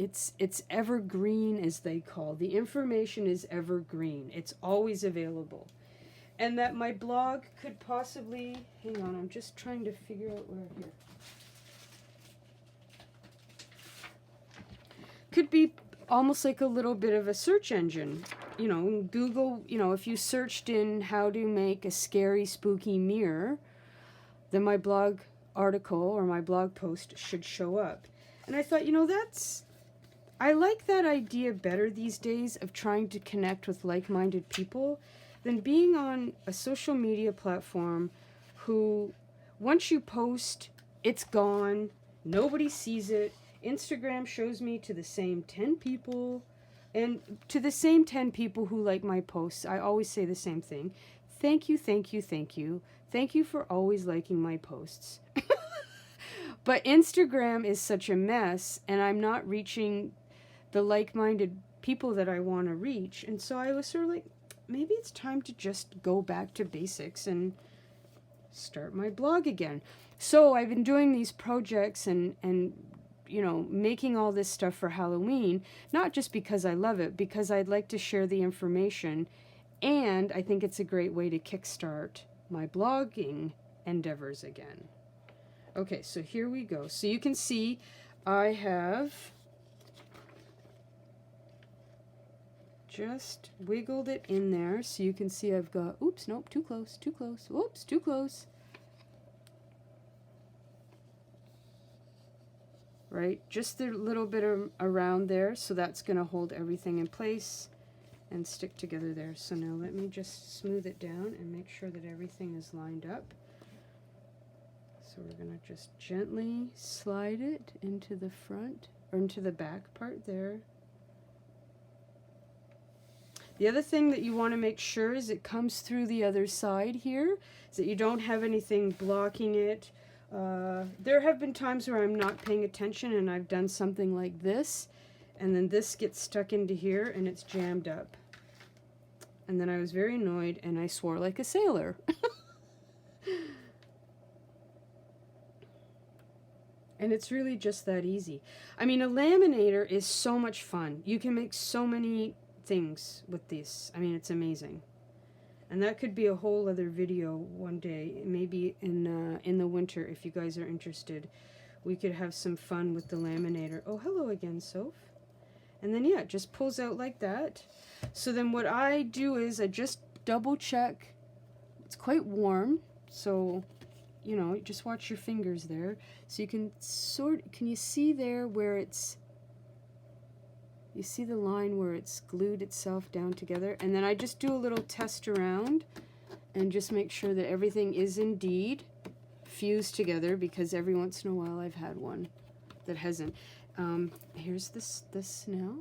evergreen, as they call. The information is evergreen. It's always available. And that my blog could possibly, hang on, I'm just trying to figure out where here. Could be almost like a little bit of a search engine. You know, Google, you know, if you searched in how to make a scary, spooky mirror, then my blog article or my blog post should show up. And I thought, you know, I like that idea better these days of trying to connect with like-minded people than being on a social media platform who, once you post, it's gone, nobody sees it. Instagram shows me to the same 10 people, and to the same 10 people who like my posts, I always say the same thing. Thank you, thank you, thank you. Thank you for always liking my posts. But Instagram is such a mess, and I'm not reaching the like-minded people that I want to reach. And so I was sort of like, maybe it's time to just go back to basics and start my blog again. So I've been doing these projects and you know, making all this stuff for Halloween, not just because I love it, because I'd like to share the information, and I think it's a great way to kickstart my blogging endeavors again. Okay, so here we go. So you can see I have just wiggled it in there, so you can see I've got, oops, nope, too close, too close, whoops, too close. right? Just a little bit around there, so that's going to hold everything in place and stick together there. So now let me just smooth it down and make sure that everything is lined up. So we're going to just gently slide it into the front, or into the back part there. The other thing that you want to make sure is it comes through the other side here, is that you don't have anything blocking it. There have been times where I'm not paying attention and I've done something like this, and then this gets stuck into here and it's jammed up. And then I was very annoyed and I swore like a sailor. And it's really just that easy. I mean, a laminator is so much fun. You can make so many things with this. I mean, it's amazing. And that could be a whole other video one day, maybe in the winter, if you guys are interested. We could have some fun with the laminator. Oh, hello again, Soph. And then, yeah, it just pulls out like that. So then what I do is I just double check. It's quite warm, so, you know, just watch your fingers there. So you can can you see there where it's, you see the line where it's glued itself down together? And then I just do a little test around and just make sure that everything is indeed fused together, because every once in a while I've had one that hasn't. Here's this now.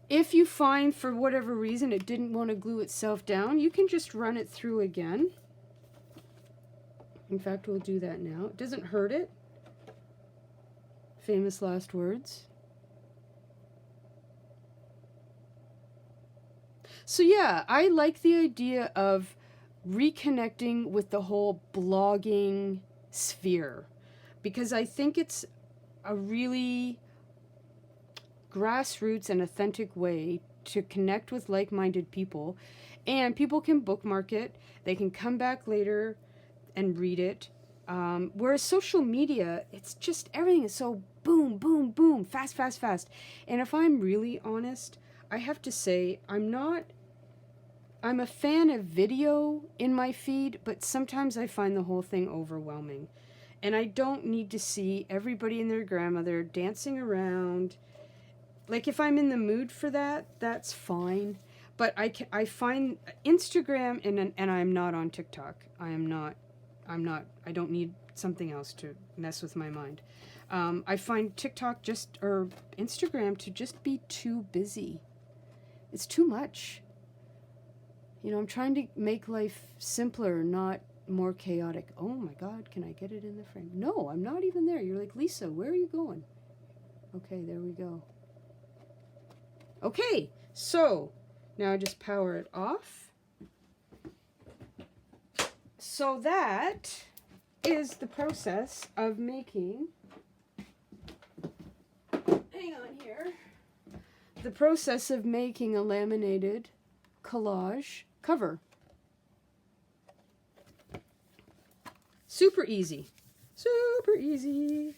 If you find for whatever reason it didn't want to glue itself down, you can just run it through again. In fact, we'll do that now. It doesn't hurt it. Famous last words. So yeah, I like the idea of reconnecting with the whole blogging sphere, because I think it's a really grassroots and authentic way to connect with like-minded people, and people can bookmark it, they can come back later and read it. Whereas social media, it's just everything is so boom, boom, boom, fast, fast, fast. And if I'm really honest, I have to say I'm a fan of video in my feed, but sometimes I find the whole thing overwhelming. And I don't need to see everybody and their grandmother dancing around. Like, if I'm in the mood for that, that's fine. But I find Instagram, and I'm not on TikTok. I don't need something else to mess with my mind. I find TikTok or Instagram to just be too busy. It's too much. You know, I'm trying to make life simpler, not more chaotic. Oh my God, can I get it in the frame? No, I'm not even there. You're like, Lisa, where are you going? Okay, there we go. Okay, so now I just power it off. So that is the process of making, hang on here, the process of making a laminated collage cover. Super easy. Super easy.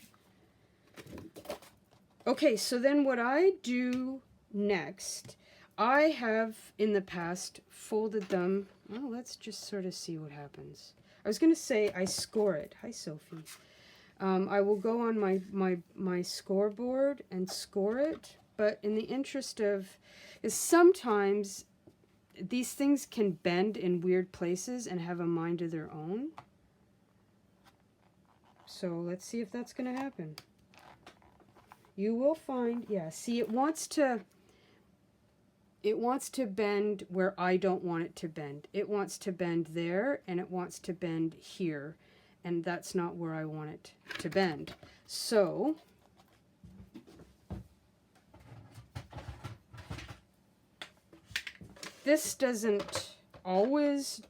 Okay, so then what I do next, I have in the past folded them. Well, let's just sort of see what happens. I was going to say I score it. Hi, Sophie. I will go on my scoreboard and score it, but in the interest of, is sometimes these things can bend in weird places and have a mind of their own. So let's see if that's going to happen. You will find, yeah, see, it wants to bend where I don't want it to bend. It wants to bend there, and it wants to bend here, and that's not where I want it to bend. So this doesn't always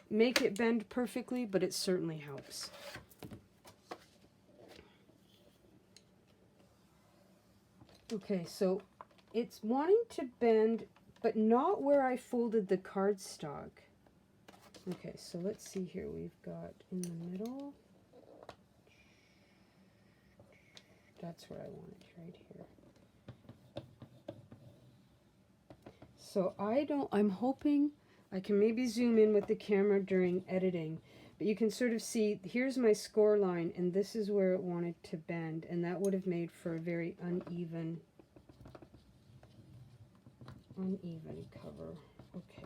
make it bend perfectly, but it certainly helps. Okay, so it's wanting to bend, but not where I folded the cardstock. Okay, so let's see here. We've got in the middle. That's where I want it, right here. So I'm hoping I can maybe zoom in with the camera during editing, But you can sort of see, here's my score line, and this is where it wanted to bend, and that would have made for a very uneven cover. Okay.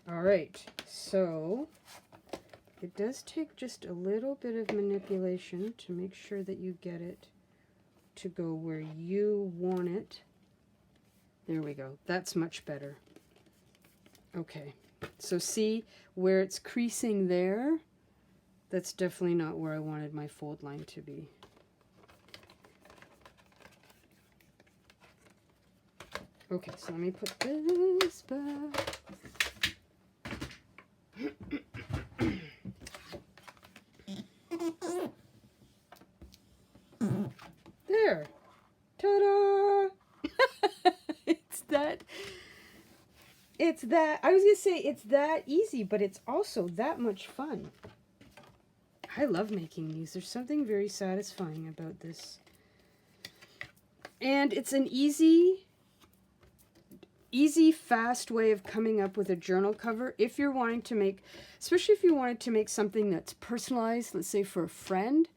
All right, so it does take just a little bit of manipulation to make sure that you get it to go where you want it. There we go. That's much better. Okay, so see where it's creasing there? That's definitely not where I wanted my fold line to be. Okay, so let me put this back. There. Ta-da! It's that, I was going to say it's that easy, but it's also that much fun. I love making these. There's something very satisfying about this. And it's an easy, fast way of coming up with a journal cover if you're wanting to make, especially if you wanted to make something that's personalized, let's say for a friend,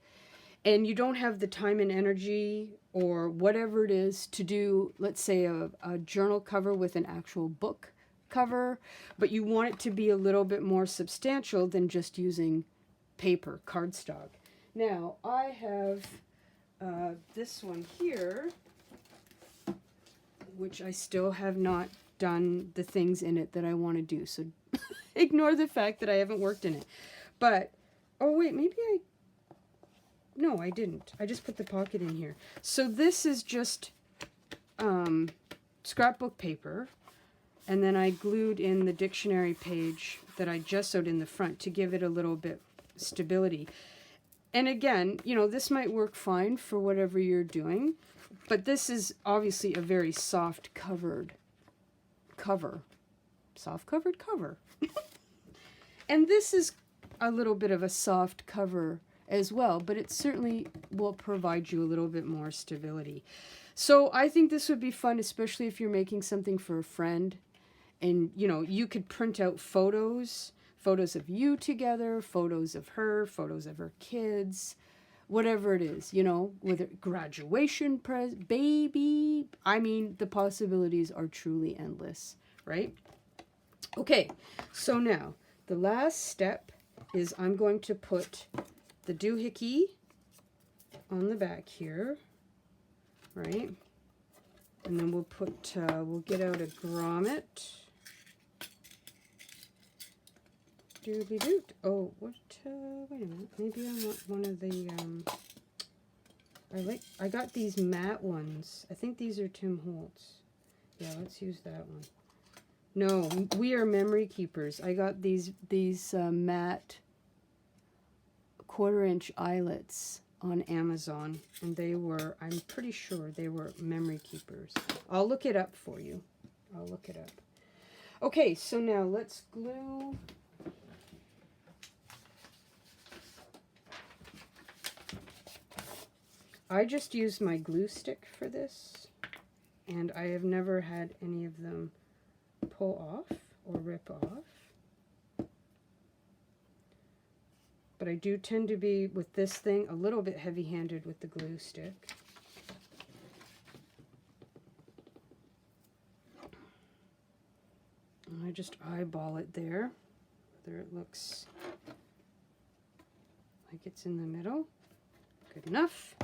and you don't have the time and energy or whatever it is to do, let's say a journal cover with an actual book cover, but you want it to be a little bit more substantial than just using paper, cardstock. Now, I have this one here, which I still have not done the things in it that I want to do, so ignore the fact that I haven't worked in it. But, oh wait, maybe no, I didn't. I just put the pocket in here. So this is just scrapbook paper, and then I glued in the dictionary page that I gessoed in the front to give it a little bit stability. And again, you know, this might work fine for whatever you're doing, but this is obviously a very soft-covered cover. Soft-covered cover. And this is a little bit of a soft cover as well, but it certainly will provide you a little bit more stability. So I think this would be fun, especially if you're making something for a friend. And, you know, you could print out photos of you together, photos of her kids, whatever it is, you know, whether graduation, baby. I mean, the possibilities are truly endless, right? Okay, so now the last step is I'm going to put the doohickey on the back here, right? And then we'll put, we'll get out a grommet. Doobly-doot. Oh, what, wait a minute. Maybe I want one of the, I got these matte ones. I think these are Tim Holtz. Yeah, let's use that one. No, we are memory keepers. I got these matte 1/4-inch eyelets on Amazon, and they were, I'm pretty sure they were memory keepers. I'll look it up for you. I'll look it up. Okay, so now let's glue. I just used my glue stick for this, and I have never had any of them pull off or rip off. But I do tend to be, with this thing, a little bit heavy-handed with the glue stick. And I just eyeball it there, whether it looks like it's in the middle. Good enough.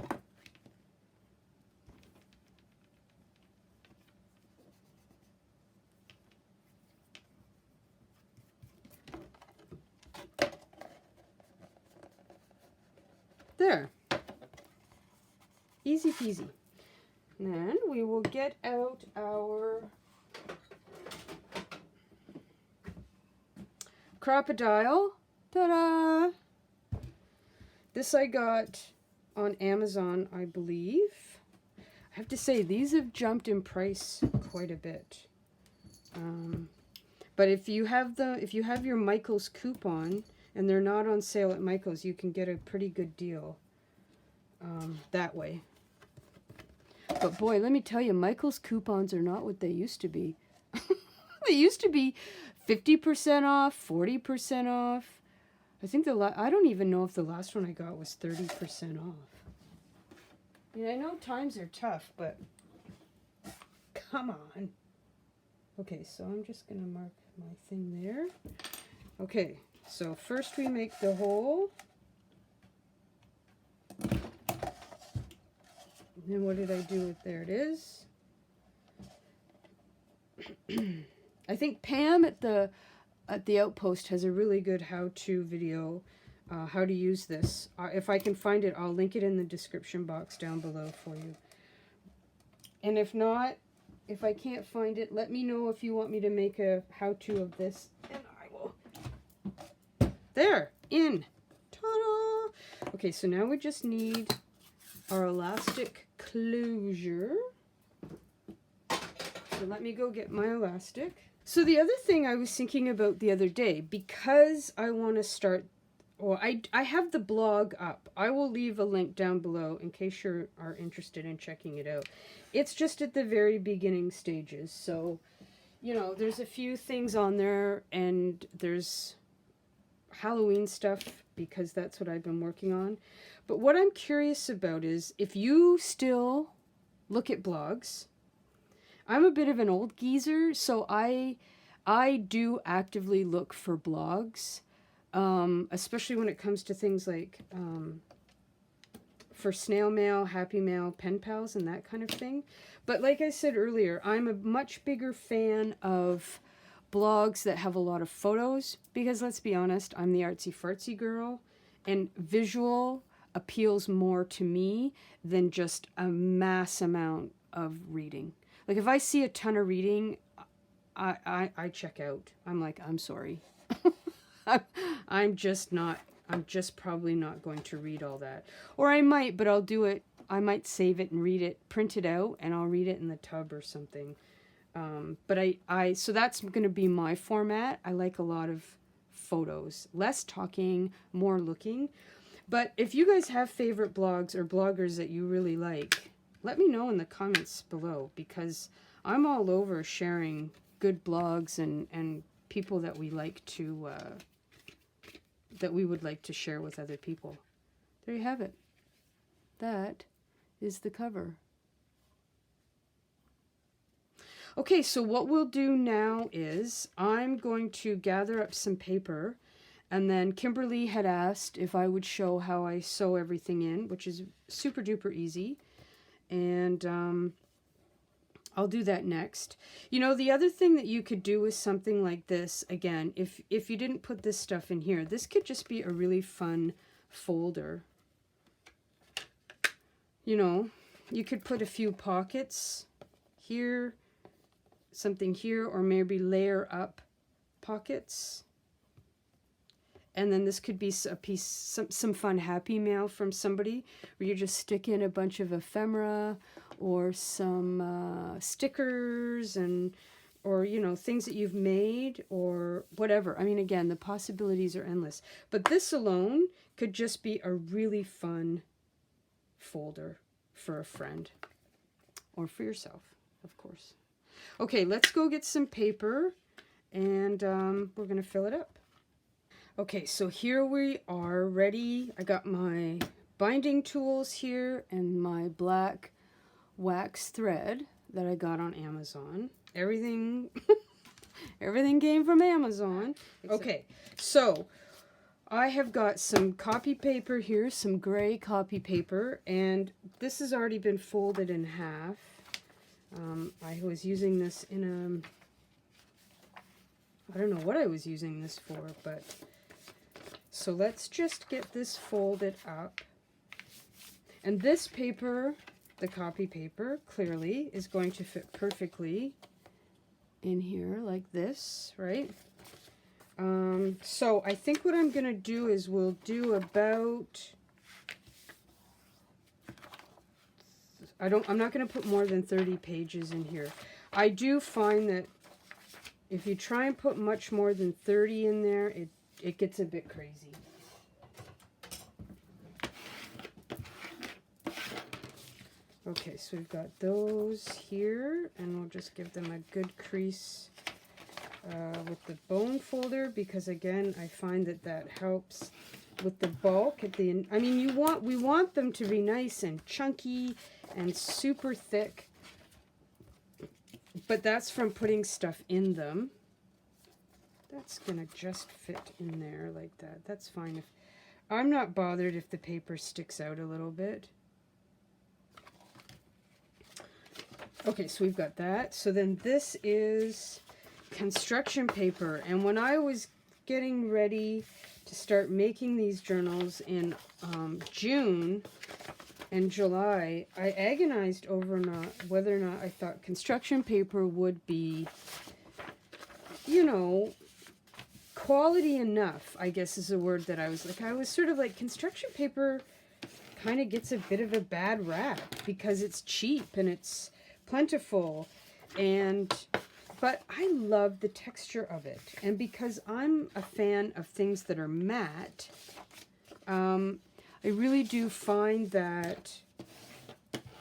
There. Easy peasy. Then we will get out our Crop A Dile. Ta-da! This I got on Amazon, I believe. I have to say, these have jumped in price quite a bit. But if you have your Michaels coupon, and they're not on sale at Michaels, you can get a pretty good deal that way. But boy, let me tell you, Michaels coupons are not what they used to be. They used to be 50% off, 40% off. I think I don't even know if the last one I got was 30% off. I mean, I know times are tough, but come on. Okay, so I'm just going to mark my thing there. Okay, so first we make the hole. And then what did I do with, there it is. I think Pam at the Outpost has a really good how-to video, how to use this. If I can find it, I'll link it in the description box down below for you. And if not, if I can't find it, let me know if you want me to make a how-to of this, and I will. There, in. Ta-da! Okay, so now we just need our elastic closure. So let me go get my elastic. So the other thing I was thinking about the other day, because I want to start, well, I have the blog up. I will leave a link down below in case you are interested in checking it out. It's just at the very beginning stages. So, you know, there's a few things on there, and there's Halloween stuff because that's what I've been working on. But what I'm curious about is if you still look at blogs. I'm a bit of an old geezer, so I do actively look for blogs, especially when it comes to things like for snail mail, happy mail, pen pals, and that kind of thing. But like I said earlier, I'm a much bigger fan of blogs that have a lot of photos, because let's be honest, I'm the artsy-fartsy girl, and visual appeals more to me than just a mass amount of reading. Like, if I see a ton of reading, I check out. I'm like, I'm sorry. I'm just probably not going to read all that. Or I might, but I'll do it. I might save it and read it, print it out, and I'll read it in the tub or something. But so that's going to be my format. I like a lot of photos. Less talking, more looking. But if you guys have favorite blogs or bloggers that you really like, let me know in the comments below, because I'm all over sharing good blogs and people that we like to, that we would like to share with other people. There you have it. That is the cover. Okay, so what we'll do now is I'm going to gather up some paper, and then Kimberly had asked if I would show how I sew everything in, which is super duper easy. And I'll do that next. You know, the other thing that you could do with something like this, again, if you didn't put this stuff in here, this could just be a really fun folder. You know, you could put a few pockets here, something here, or maybe layer up pockets. And then this could be a piece, some fun happy mail from somebody, where you just stick in a bunch of ephemera or some stickers, or, you know, things that you've made or whatever. I mean, again, the possibilities are endless. But this alone could just be a really fun folder for a friend or for yourself, of course. Okay, let's go get some paper, and we're going to fill it up. Okay, so here we are ready. I got my binding tools here and my black wax thread that I got on Amazon. Everything came from Amazon. Okay, so I have got some copy paper here, some gray copy paper, and this has already been folded in half. I was using this in I don't know what I was using this for, but so let's just get this folded up. And this paper, the copy paper, clearly is going to fit perfectly in here like this, right? So I think what I'm going to do is we'll do about, I'm not going to put more than 30 pages in here. I do find that if you try and put much more than 30 in there, it gets a bit crazy. Okay, so we've got those here, and we'll just give them a good crease with the bone folder, because again, I find that that helps with the bulk at the end. I mean, we want them to be nice and chunky and super thick, but that's from putting stuff in them. That's gonna just fit in there like that. That's fine. If I'm not bothered if the paper sticks out a little bit. Okay, so we've got that. So then this is construction paper, and when I was getting ready to start making these journals in June and July, I agonized over whether or not I thought construction paper would be, you know, quality enough, I guess is a word that I was sort of like, construction paper kind of gets a bit of a bad rap because it's cheap and it's plentiful, but I love the texture of it, and because I'm a fan of things that are matte, I really do find that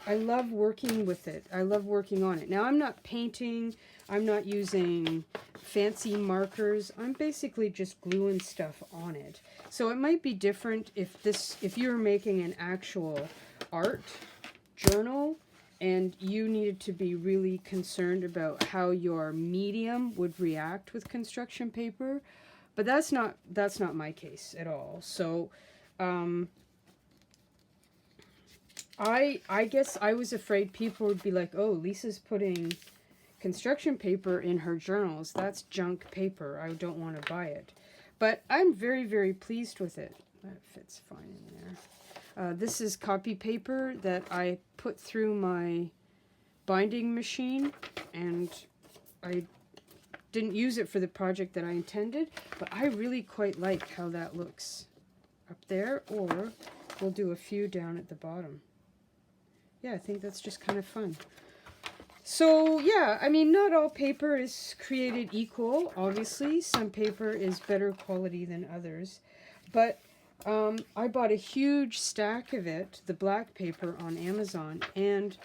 I love working with it. I love working on it. Now, I'm not painting, I'm not using fancy markers, I'm basically just gluing stuff on it. So it might be different if you're making an actual art journal and you needed to be really concerned about how your medium would react with construction paper, but that's not my case at all. So I guess I was afraid people would be like, oh, Lisa's putting construction paper in her journals, that's junk paper, I don't want to buy it. But I'm very, very pleased with it. That fits fine in there. This is copy paper that I put through my binding machine, and I didn't use it for the project that I intended, but I really quite like how that looks up there, or we'll do a few down at the bottom. Yeah, I think that's just kind of fun. So yeah, I mean, not all paper is created equal, obviously. Some paper is better quality than others, but I bought a huge stack of it, the black paper, on Amazon, and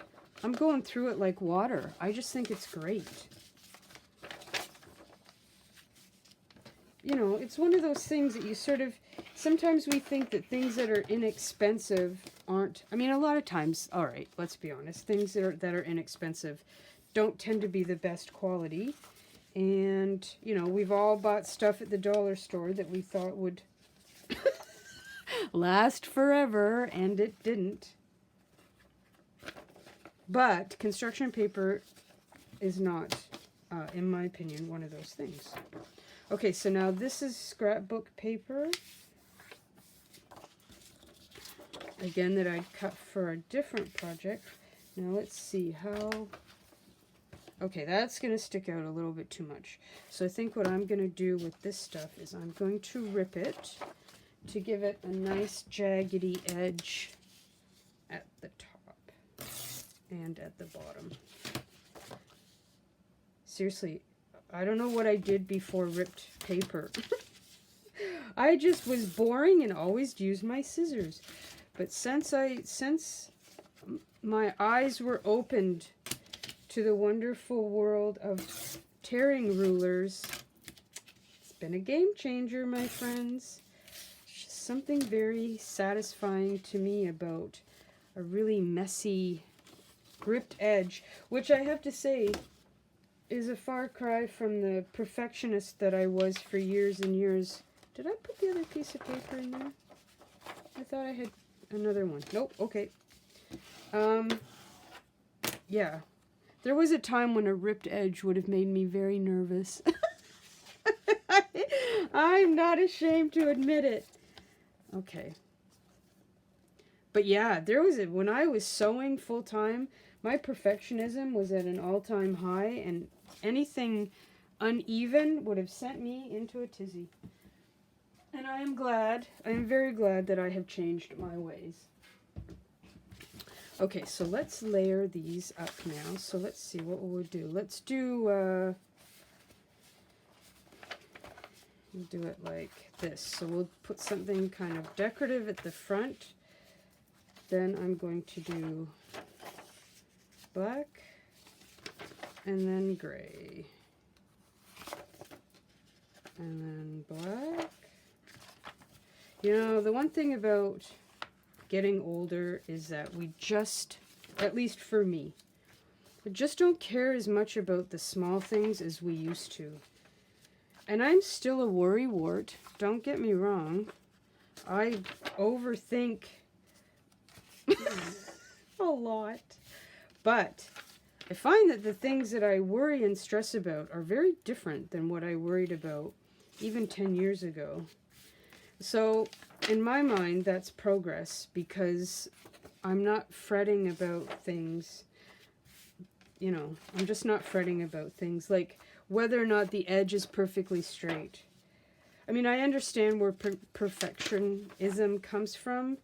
I'm going through it like water. I just think it's great. You know, it's one of those things that you sort of, sometimes we think that things that are inexpensive aren't, I mean, a lot of times, all right, let's be honest, things that are inexpensive don't tend to be the best quality. And, you know, we've all bought stuff at the dollar store that we thought would last forever, and it didn't. But construction paper is not, in my opinion, one of those things. Okay, so now this is scrapbook paper. Again, that I cut for a different project. Now let's see how... Okay, that's going to stick out a little bit too much. So I think what I'm going to do with this stuff is I'm going to rip it to give it a nice jaggedy edge at the top and at the bottom. Seriously, I don't know what I did before ripped paper. I just was boring and always used my scissors. But since my eyes were opened to the wonderful world of tearing rulers, it's been a game changer, my friends. It's just something very satisfying to me about a really messy gripped edge, which I have to say is a far cry from the perfectionist that I was for years and years. Did I put the other piece of paper in there? I thought I had another one. Nope, okay. Yeah. There was a time when a ripped edge would have made me very nervous. I'm not ashamed to admit it. Okay. But yeah, when I was sewing full time, my perfectionism was at an all-time high, and anything uneven would have sent me into a tizzy. And I am very glad that I have changed my ways. Okay, so let's layer these up now. So let's see what we'll do. Let's do, we'll do it like this. So we'll put something kind of decorative at the front. Then I'm going to do black and then gray. And then black. You know, the one thing about getting older is that we just, at least for me, I just don't care as much about the small things as we used to. And I'm still a worrywart, don't get me wrong. I overthink a lot. But I find that the things that I worry and stress about are very different than what I worried about even 10 years ago. So in my mind, that's progress, because I'm not fretting about things. You know, I'm just not fretting about things like whether or not the edge is perfectly straight. I mean, I understand where perfectionism comes from,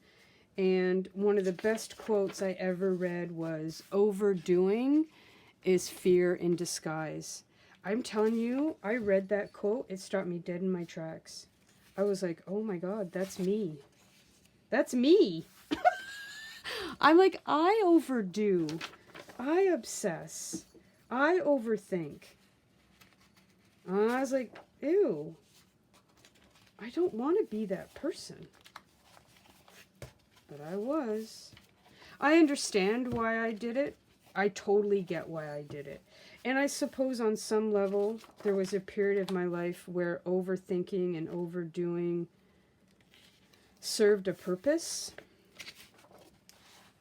and one of the best quotes I ever read was, "Overdoing is fear in disguise." I'm telling you, I read that quote, it stopped me dead in my tracks. I was like, oh my God, that's me. That's me. I'm like, I overdo. I obsess. I overthink. I was like, ew. I don't want to be that person. But I was. I understand why I did it. I totally get why I did it. And I suppose on some level, there was a period of my life where overthinking and overdoing served a purpose.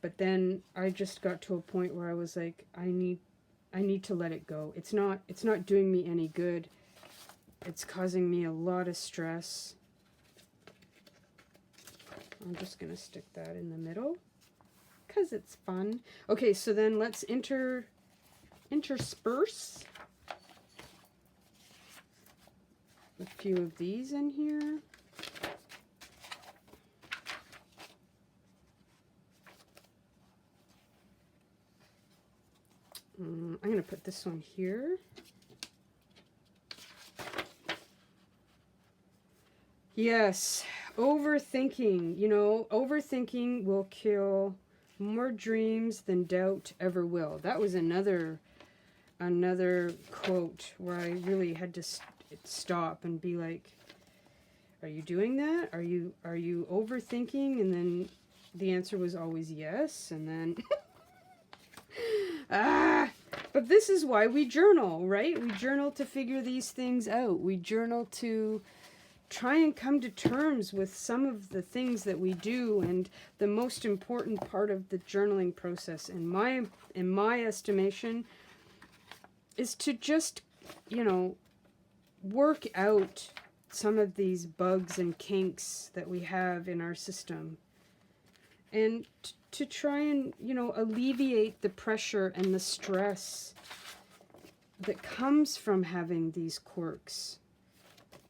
But then I just got to a point where I was like, I need to let it go. It's not doing me any good. It's causing me a lot of stress. I'm just going to stick that in the middle because it's fun. Okay, so then let's intersperse a few of these in here. I'm going to put this one here. Yes, overthinking. You know, overthinking will kill more dreams than doubt ever will. That was another quote where I really had to stop and be like, are you doing that? Are you overthinking? And then the answer was always yes, and then but this is why we journal, right? We journal to figure these things out. We journal to try and come to terms with some of the things that we do, and the most important part of the journaling process, in my estimation, is to just, you know, work out some of these bugs and kinks that we have in our system, and to try and, you know, alleviate the pressure and the stress that comes from having these quirks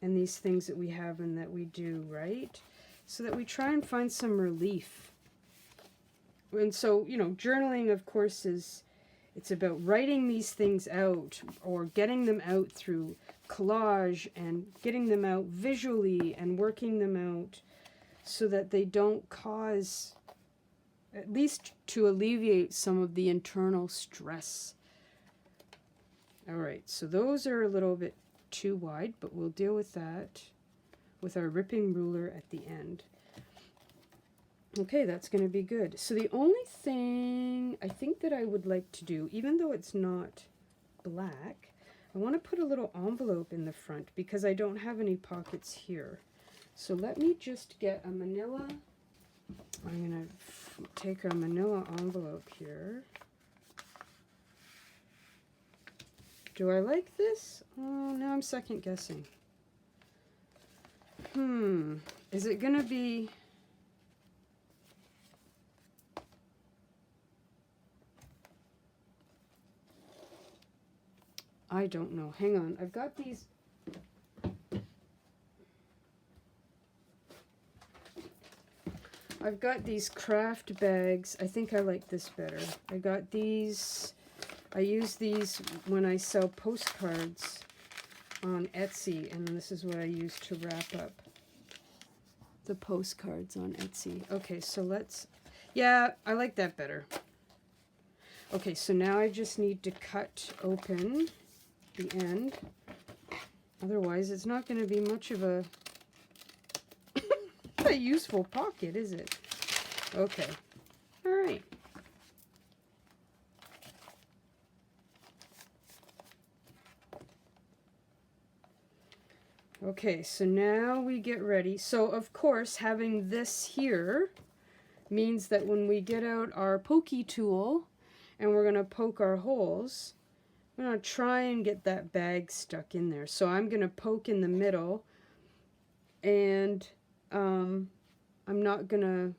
and these things that we have and that we do, right? So that we try and find some relief. And so, you know, journaling, of course, it's about writing these things out, or getting them out through collage and getting them out visually and working them out so that they don't cause, at least to alleviate some of the internal stress. All right, so those are a little bit too wide, but we'll deal with that with our ripping ruler at the end. Okay, that's going to be good. So the only thing I think that I would like to do, even though it's not black, I want to put a little envelope in the front because I don't have any pockets here. So let me just get a manila. I'm going to take a manila envelope here. Do I like this? Oh, now I'm second guessing. Is it going to be... I don't know. Hang on. I've got these... craft bags. I think I like this better. I got these... I use these when I sell postcards on Etsy, and this is what I use to wrap up the postcards on Etsy. Okay, so let's... Yeah, I like that better. Okay, so now I just need to cut open the end. Otherwise, it's not going to be much of a, a useful pocket, is it? Okay. All right. Okay, so now we get ready. So, of course, having this here means that when we get out our pokey tool and we're going to poke our holes, we're going to try and get that bag stuck in there. So I'm going to poke in the middle, and I'm not going to,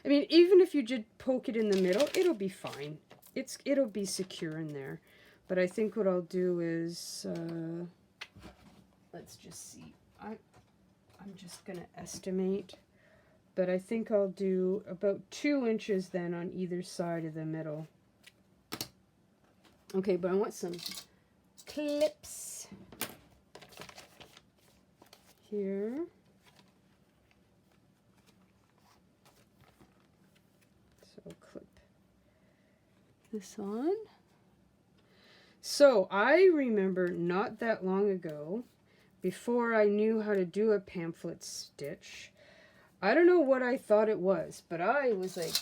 I mean, even if you just poke it in the middle, it'll be fine. It'll be secure in there. But I think what I'll do is, let's just see. I'm just going to estimate. But I think I'll do about 2 inches then on either side of the middle. Okay, but I want some clips here. So I'll clip this on. So I remember not that long ago, before I knew how to do a pamphlet stitch, I don't know what I thought it was, but I was like,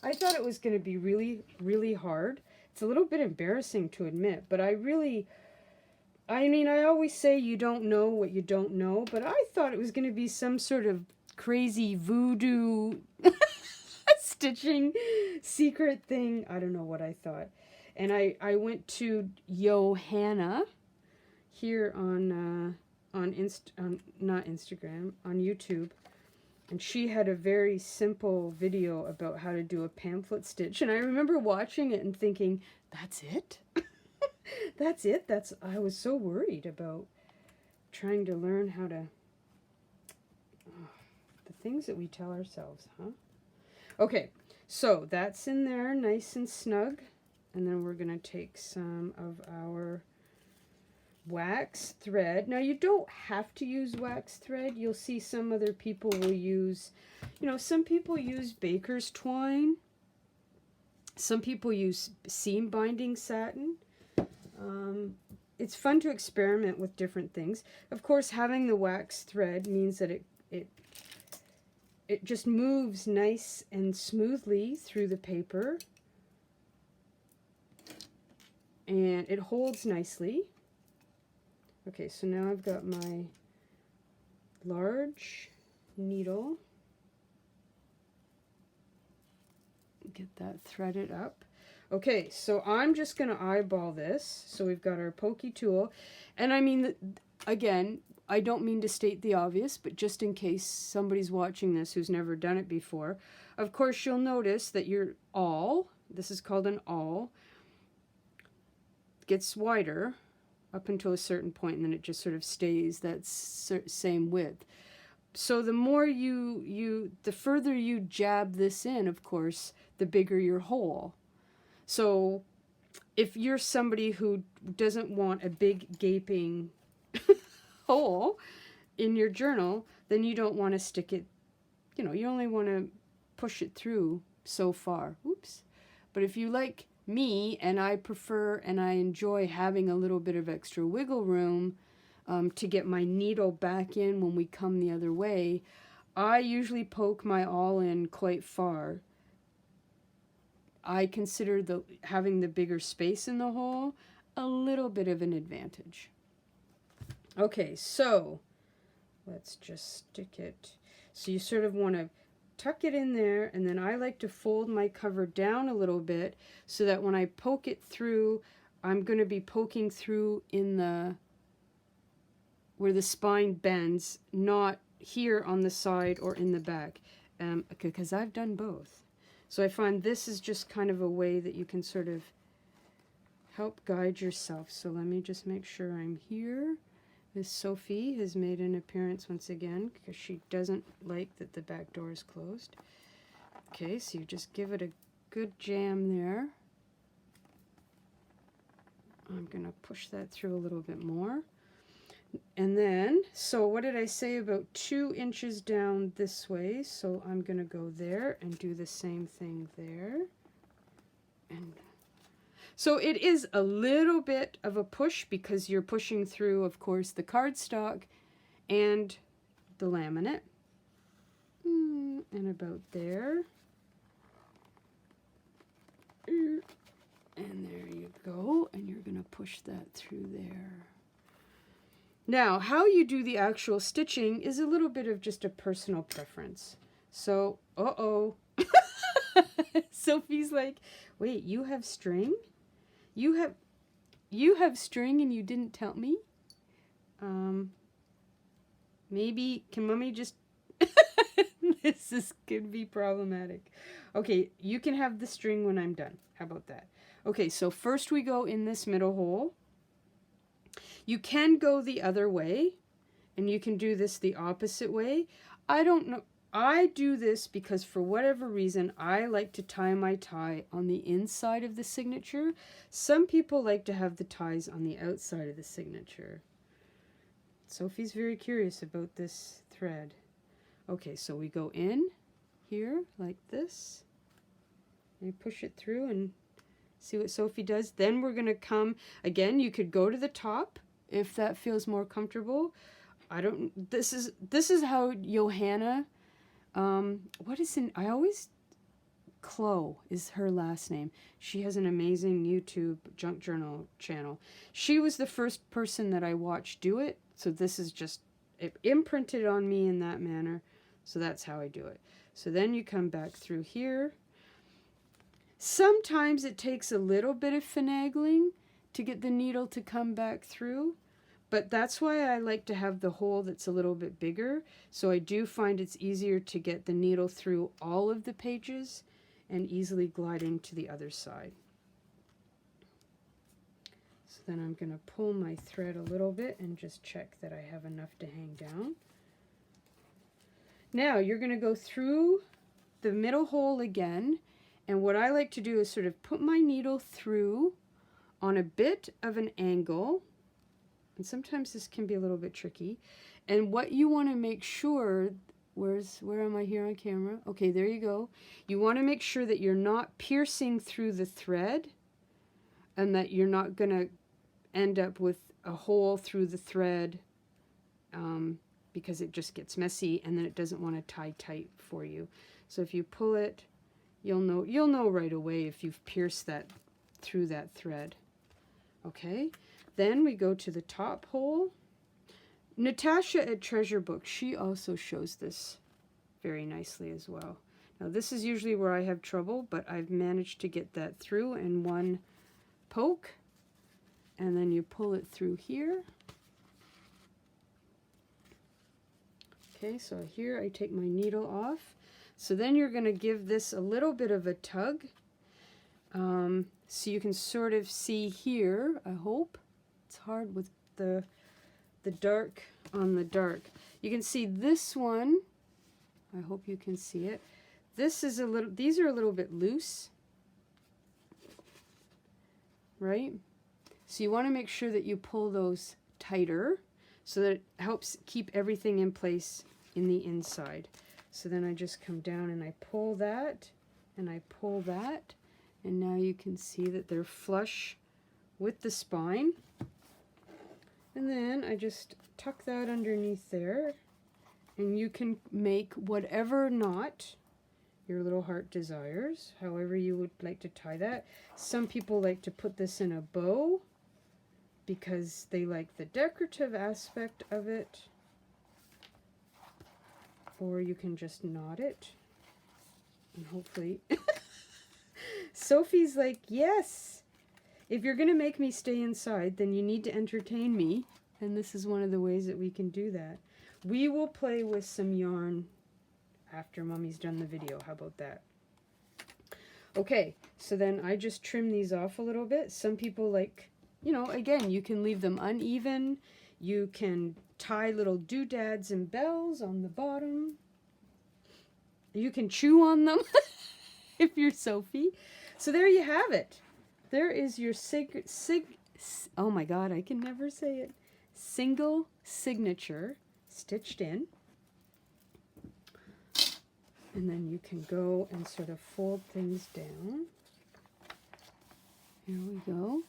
I thought it was going to be really, really hard. It's a little bit embarrassing to admit, but I mean, I always say you don't know what you don't know, but I thought it was going to be some sort of crazy voodoo stitching secret thing. I don't know what I thought. And I went to Johanna here on not Instagram, on YouTube, and she had a very simple video about how to do a pamphlet stitch, and I remember watching it and thinking, that's it? That's it? I was so worried about trying to learn how to, the things that we tell ourselves, huh? Okay, so that's in there nice and snug, and then we're going to take some of our wax thread. Now, you don't have to use wax thread. You'll see some other people will use, some people use baker's twine. Some people use seam binding satin. It's fun to experiment with different things. Of course, having the wax thread means that it just moves nice and smoothly through the paper. And it holds nicely. Okay, so now I've got my large needle. Get that threaded up. Okay, so I'm just going to eyeball this. So we've got our pokey tool. And I mean, again, I don't mean to state the obvious, but just in case somebody's watching this who's never done it before, of course you'll notice that your awl, this is called an awl, gets wider up until a certain point, and then it just sort of stays that same width. So the more the further you jab this in, of course, the bigger your hole. So if you're somebody who doesn't want a big gaping hole in your journal, then you don't want to stick it, you only want to push it through so far. Oops. But if you like me, and I prefer and I enjoy having a little bit of extra wiggle room to get my needle back in when we come the other way, I usually poke my awl in quite far. I consider having the bigger space in the hole a little bit of an advantage. Okay, so let's just stick it. So you sort of want to tuck it in there, and then I like to fold my cover down a little bit so that when I poke it through, I'm going to be poking through in where the spine bends, not here on the side or in the back, because I've done both. So I find this is just kind of a way that you can sort of help guide yourself. So let me just make sure I'm here. Miss Sophie has made an appearance once again because she doesn't like that the back door is closed. Okay, so you just give it a good jam there. I'm going to push that through a little bit more. And then, so what did I say about 2 inches down this way? So I'm going to go there and do the same thing there. And So it is a little bit of a push because you're pushing through, of course, the cardstock and the laminate. And about there. And there you go. And you're going to push that through there. Now, how you do the actual stitching is a little bit of just a personal preference. So, Sophie's like, wait, you have string? You have string and you didn't tell me? Maybe, can Mommy just... This could be problematic. Okay, you can have the string when I'm done. How about that? Okay, so first we go in this middle hole. You can go the other way, and you can do this the opposite way. I don't know. I do this because for whatever reason, I like to tie my tie on the inside of the signature. Some people like to have the ties on the outside of the signature. Sophie's very curious about this thread. Okay, so we go in here like this. And you push it through and see what Sophie does. Then we're going to come, again, you could go to the top if that feels more comfortable. This is how Johanna, Chloe is her last name. She has an amazing YouTube junk journal channel. She was the first person that I watched do it. So this is just, it imprinted on me in that manner. So that's how I do it. So then you come back through here. Sometimes it takes a little bit of finagling to get the needle to come back through, but that's why I like to have the hole that's a little bit bigger. So I do find it's easier to get the needle through all of the pages and easily gliding to the other side. So then I'm going to pull my thread a little bit and just check that I have enough to hang down. Now you're going to go through the middle hole again, and what I like to do is sort of put my needle through on a bit of an angle, and sometimes this can be a little bit tricky. And what you want to make sure, where am I here on camera? Okay, there you go. You want to make sure that you're not piercing through the thread and that you're not going to end up with a hole through the thread because it just gets messy and then it doesn't want to tie tight for you. So if you pull it, you'll know right away if you've pierced that through that thread. Okay, then we go to the top hole. Natasha at Treasure Book, she also shows this very nicely as well. Now this is usually where I have trouble, but I've managed to get that through in one poke. And then you pull it through here. Okay, so here I take my needle off. So then you're going to give this a little bit of a tug. So you can sort of see here, I hope. It's hard with the dark on the dark. You can see this one. I hope you can see it. This is these are a little bit loose. Right? So you want to make sure that you pull those tighter so that it helps keep everything in place in the inside. So then I just come down and I pull that and I pull that, and now you can see that they're flush with the spine. And then I just tuck that underneath there, and you can make whatever knot your little heart desires, however you would like to tie that. Some people like to put this in a bow because they like the decorative aspect of it, or you can just knot it, and hopefully Sophie's like, yes, if you're gonna make me stay inside, then you need to entertain me, and this is one of the ways that we can do that. We will play with some yarn after Mommy's done the video. How about that? Okay, so then I just trim these off a little bit. Some people like, you know, again, you can leave them uneven. You can tie little doodads and bells on the bottom. You can chew on them if you're Sophie. So there you have it. There is your oh my God, I can never say it. Single signature stitched in. And then you can go and sort of fold things down. Here we go.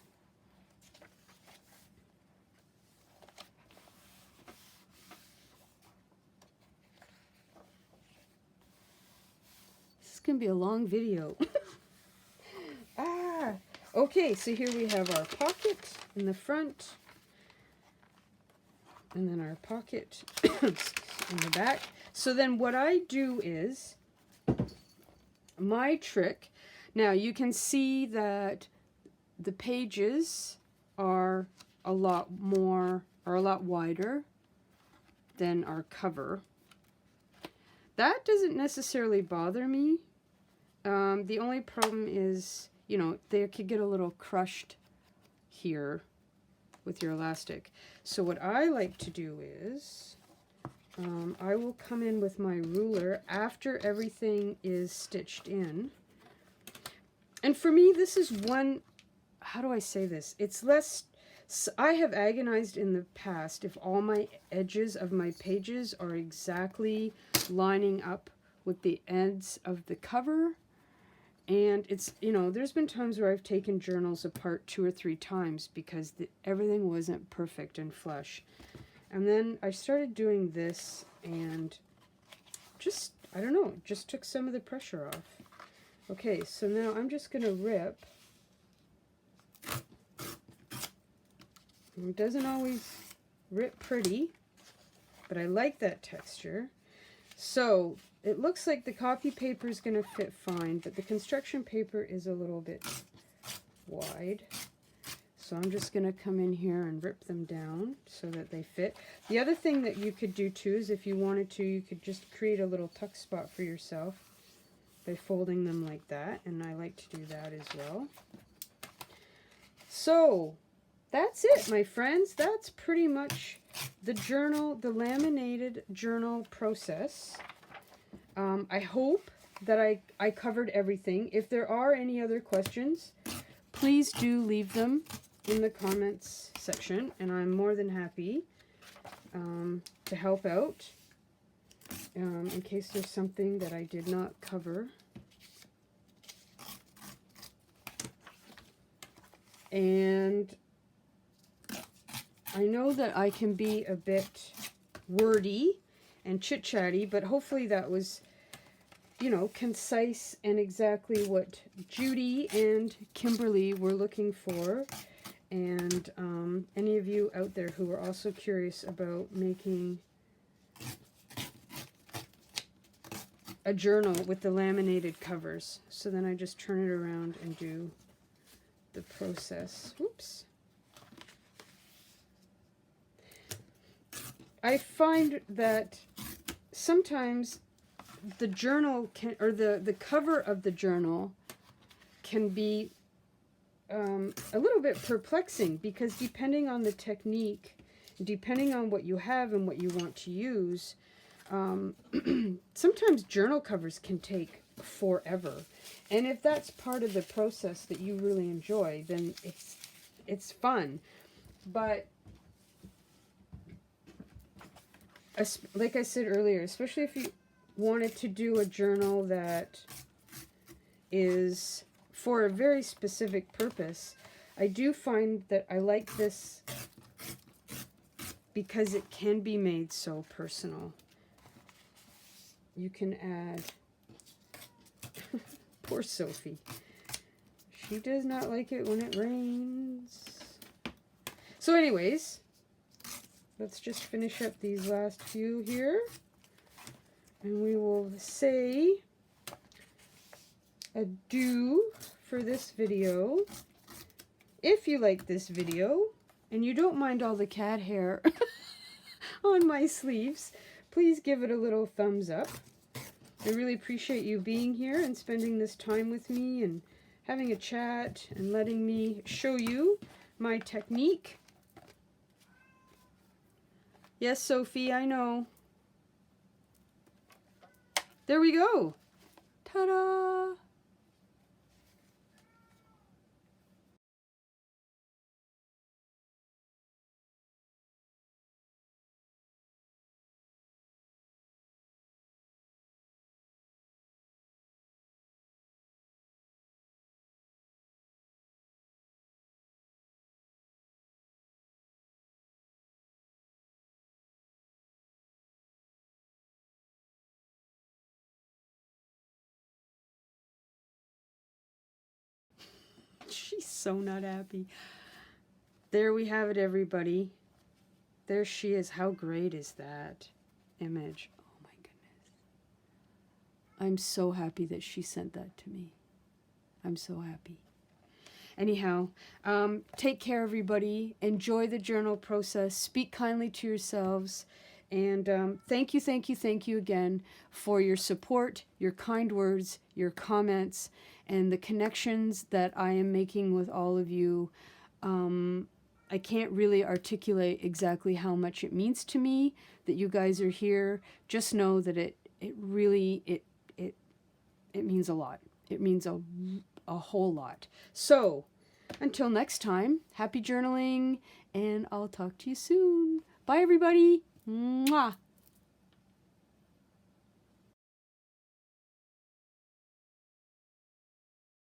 This is going to be a long video. Okay, so here we have our pocket in the front, and then our pocket in the back. So then what I do is, my trick, now you can see that the pages are a lot wider than our cover. That doesn't necessarily bother me. The only problem is, you know, they could get a little crushed here with your elastic. So what I like to do is, I will come in with my ruler after everything is stitched in. And for me, this is one, how do I say this? It's less, I have agonized in the past if all my edges of my pages are exactly lining up with the ends of the cover. And it's, you know, there's been times where I've taken journals apart 2 or 3 times because everything wasn't perfect and flush. And then I started doing this and just, I don't know, just took some of the pressure off. Okay, so now I'm just going to rip. It doesn't always rip pretty, but I like that texture. So it looks like the copy paper is going to fit fine, but the construction paper is a little bit wide. So I'm just going to come in here and rip them down so that they fit. The other thing that you could do too is if you wanted to, you could just create a little tuck spot for yourself by folding them like that, and I like to do that as well. So that's it, my friends. That's pretty much the journal, the laminated journal process. I hope that I covered everything. If there are any other questions, please do leave them in the comments section, and I'm more than happy to help out in case there's something that I did not cover. And I know that I can be a bit wordy and chit-chatty, but hopefully that was, you know, concise and exactly what Judy and Kimberly were looking for. And any of you out there who are also curious about making a journal with the laminated covers. So then I just turn it around and do the process. Whoops. I find that sometimes the journal can, or the cover of the journal can be a little bit perplexing, because depending on the technique, depending on what you have and what you want to use, sometimes journal covers can take forever. And if that's part of the process that you really enjoy, then it's fun. But like I said earlier, especially if you wanted to do a journal that is for a very specific purpose, I do find that I like this because it can be made so personal. You can add poor Sophie. She does not like it when it rains. So anyways, let's just finish up these last few here. And we will say adieu for this video. If you like this video, and you don't mind all the cat hair on my sleeves, please give it a little thumbs up. I really appreciate you being here and spending this time with me and having a chat and letting me show you my technique. Yes, Sophie, I know. There we go. Ta-da! She's so not happy. There we have it, everybody. There she is. How great is that image? Oh my goodness. I'm so happy that she sent that to me. I'm so happy. Anyhow, take care, everybody. Enjoy the journal process. Speak kindly to yourselves. And thank you again for your support, your kind words, your comments, and the connections that I am making with all of you. I can't really articulate exactly how much it means to me that you guys are here. Just know that it really means a lot. It means a whole lot. So, until next time, happy journaling, and I'll talk to you soon. Bye, everybody. Mwah.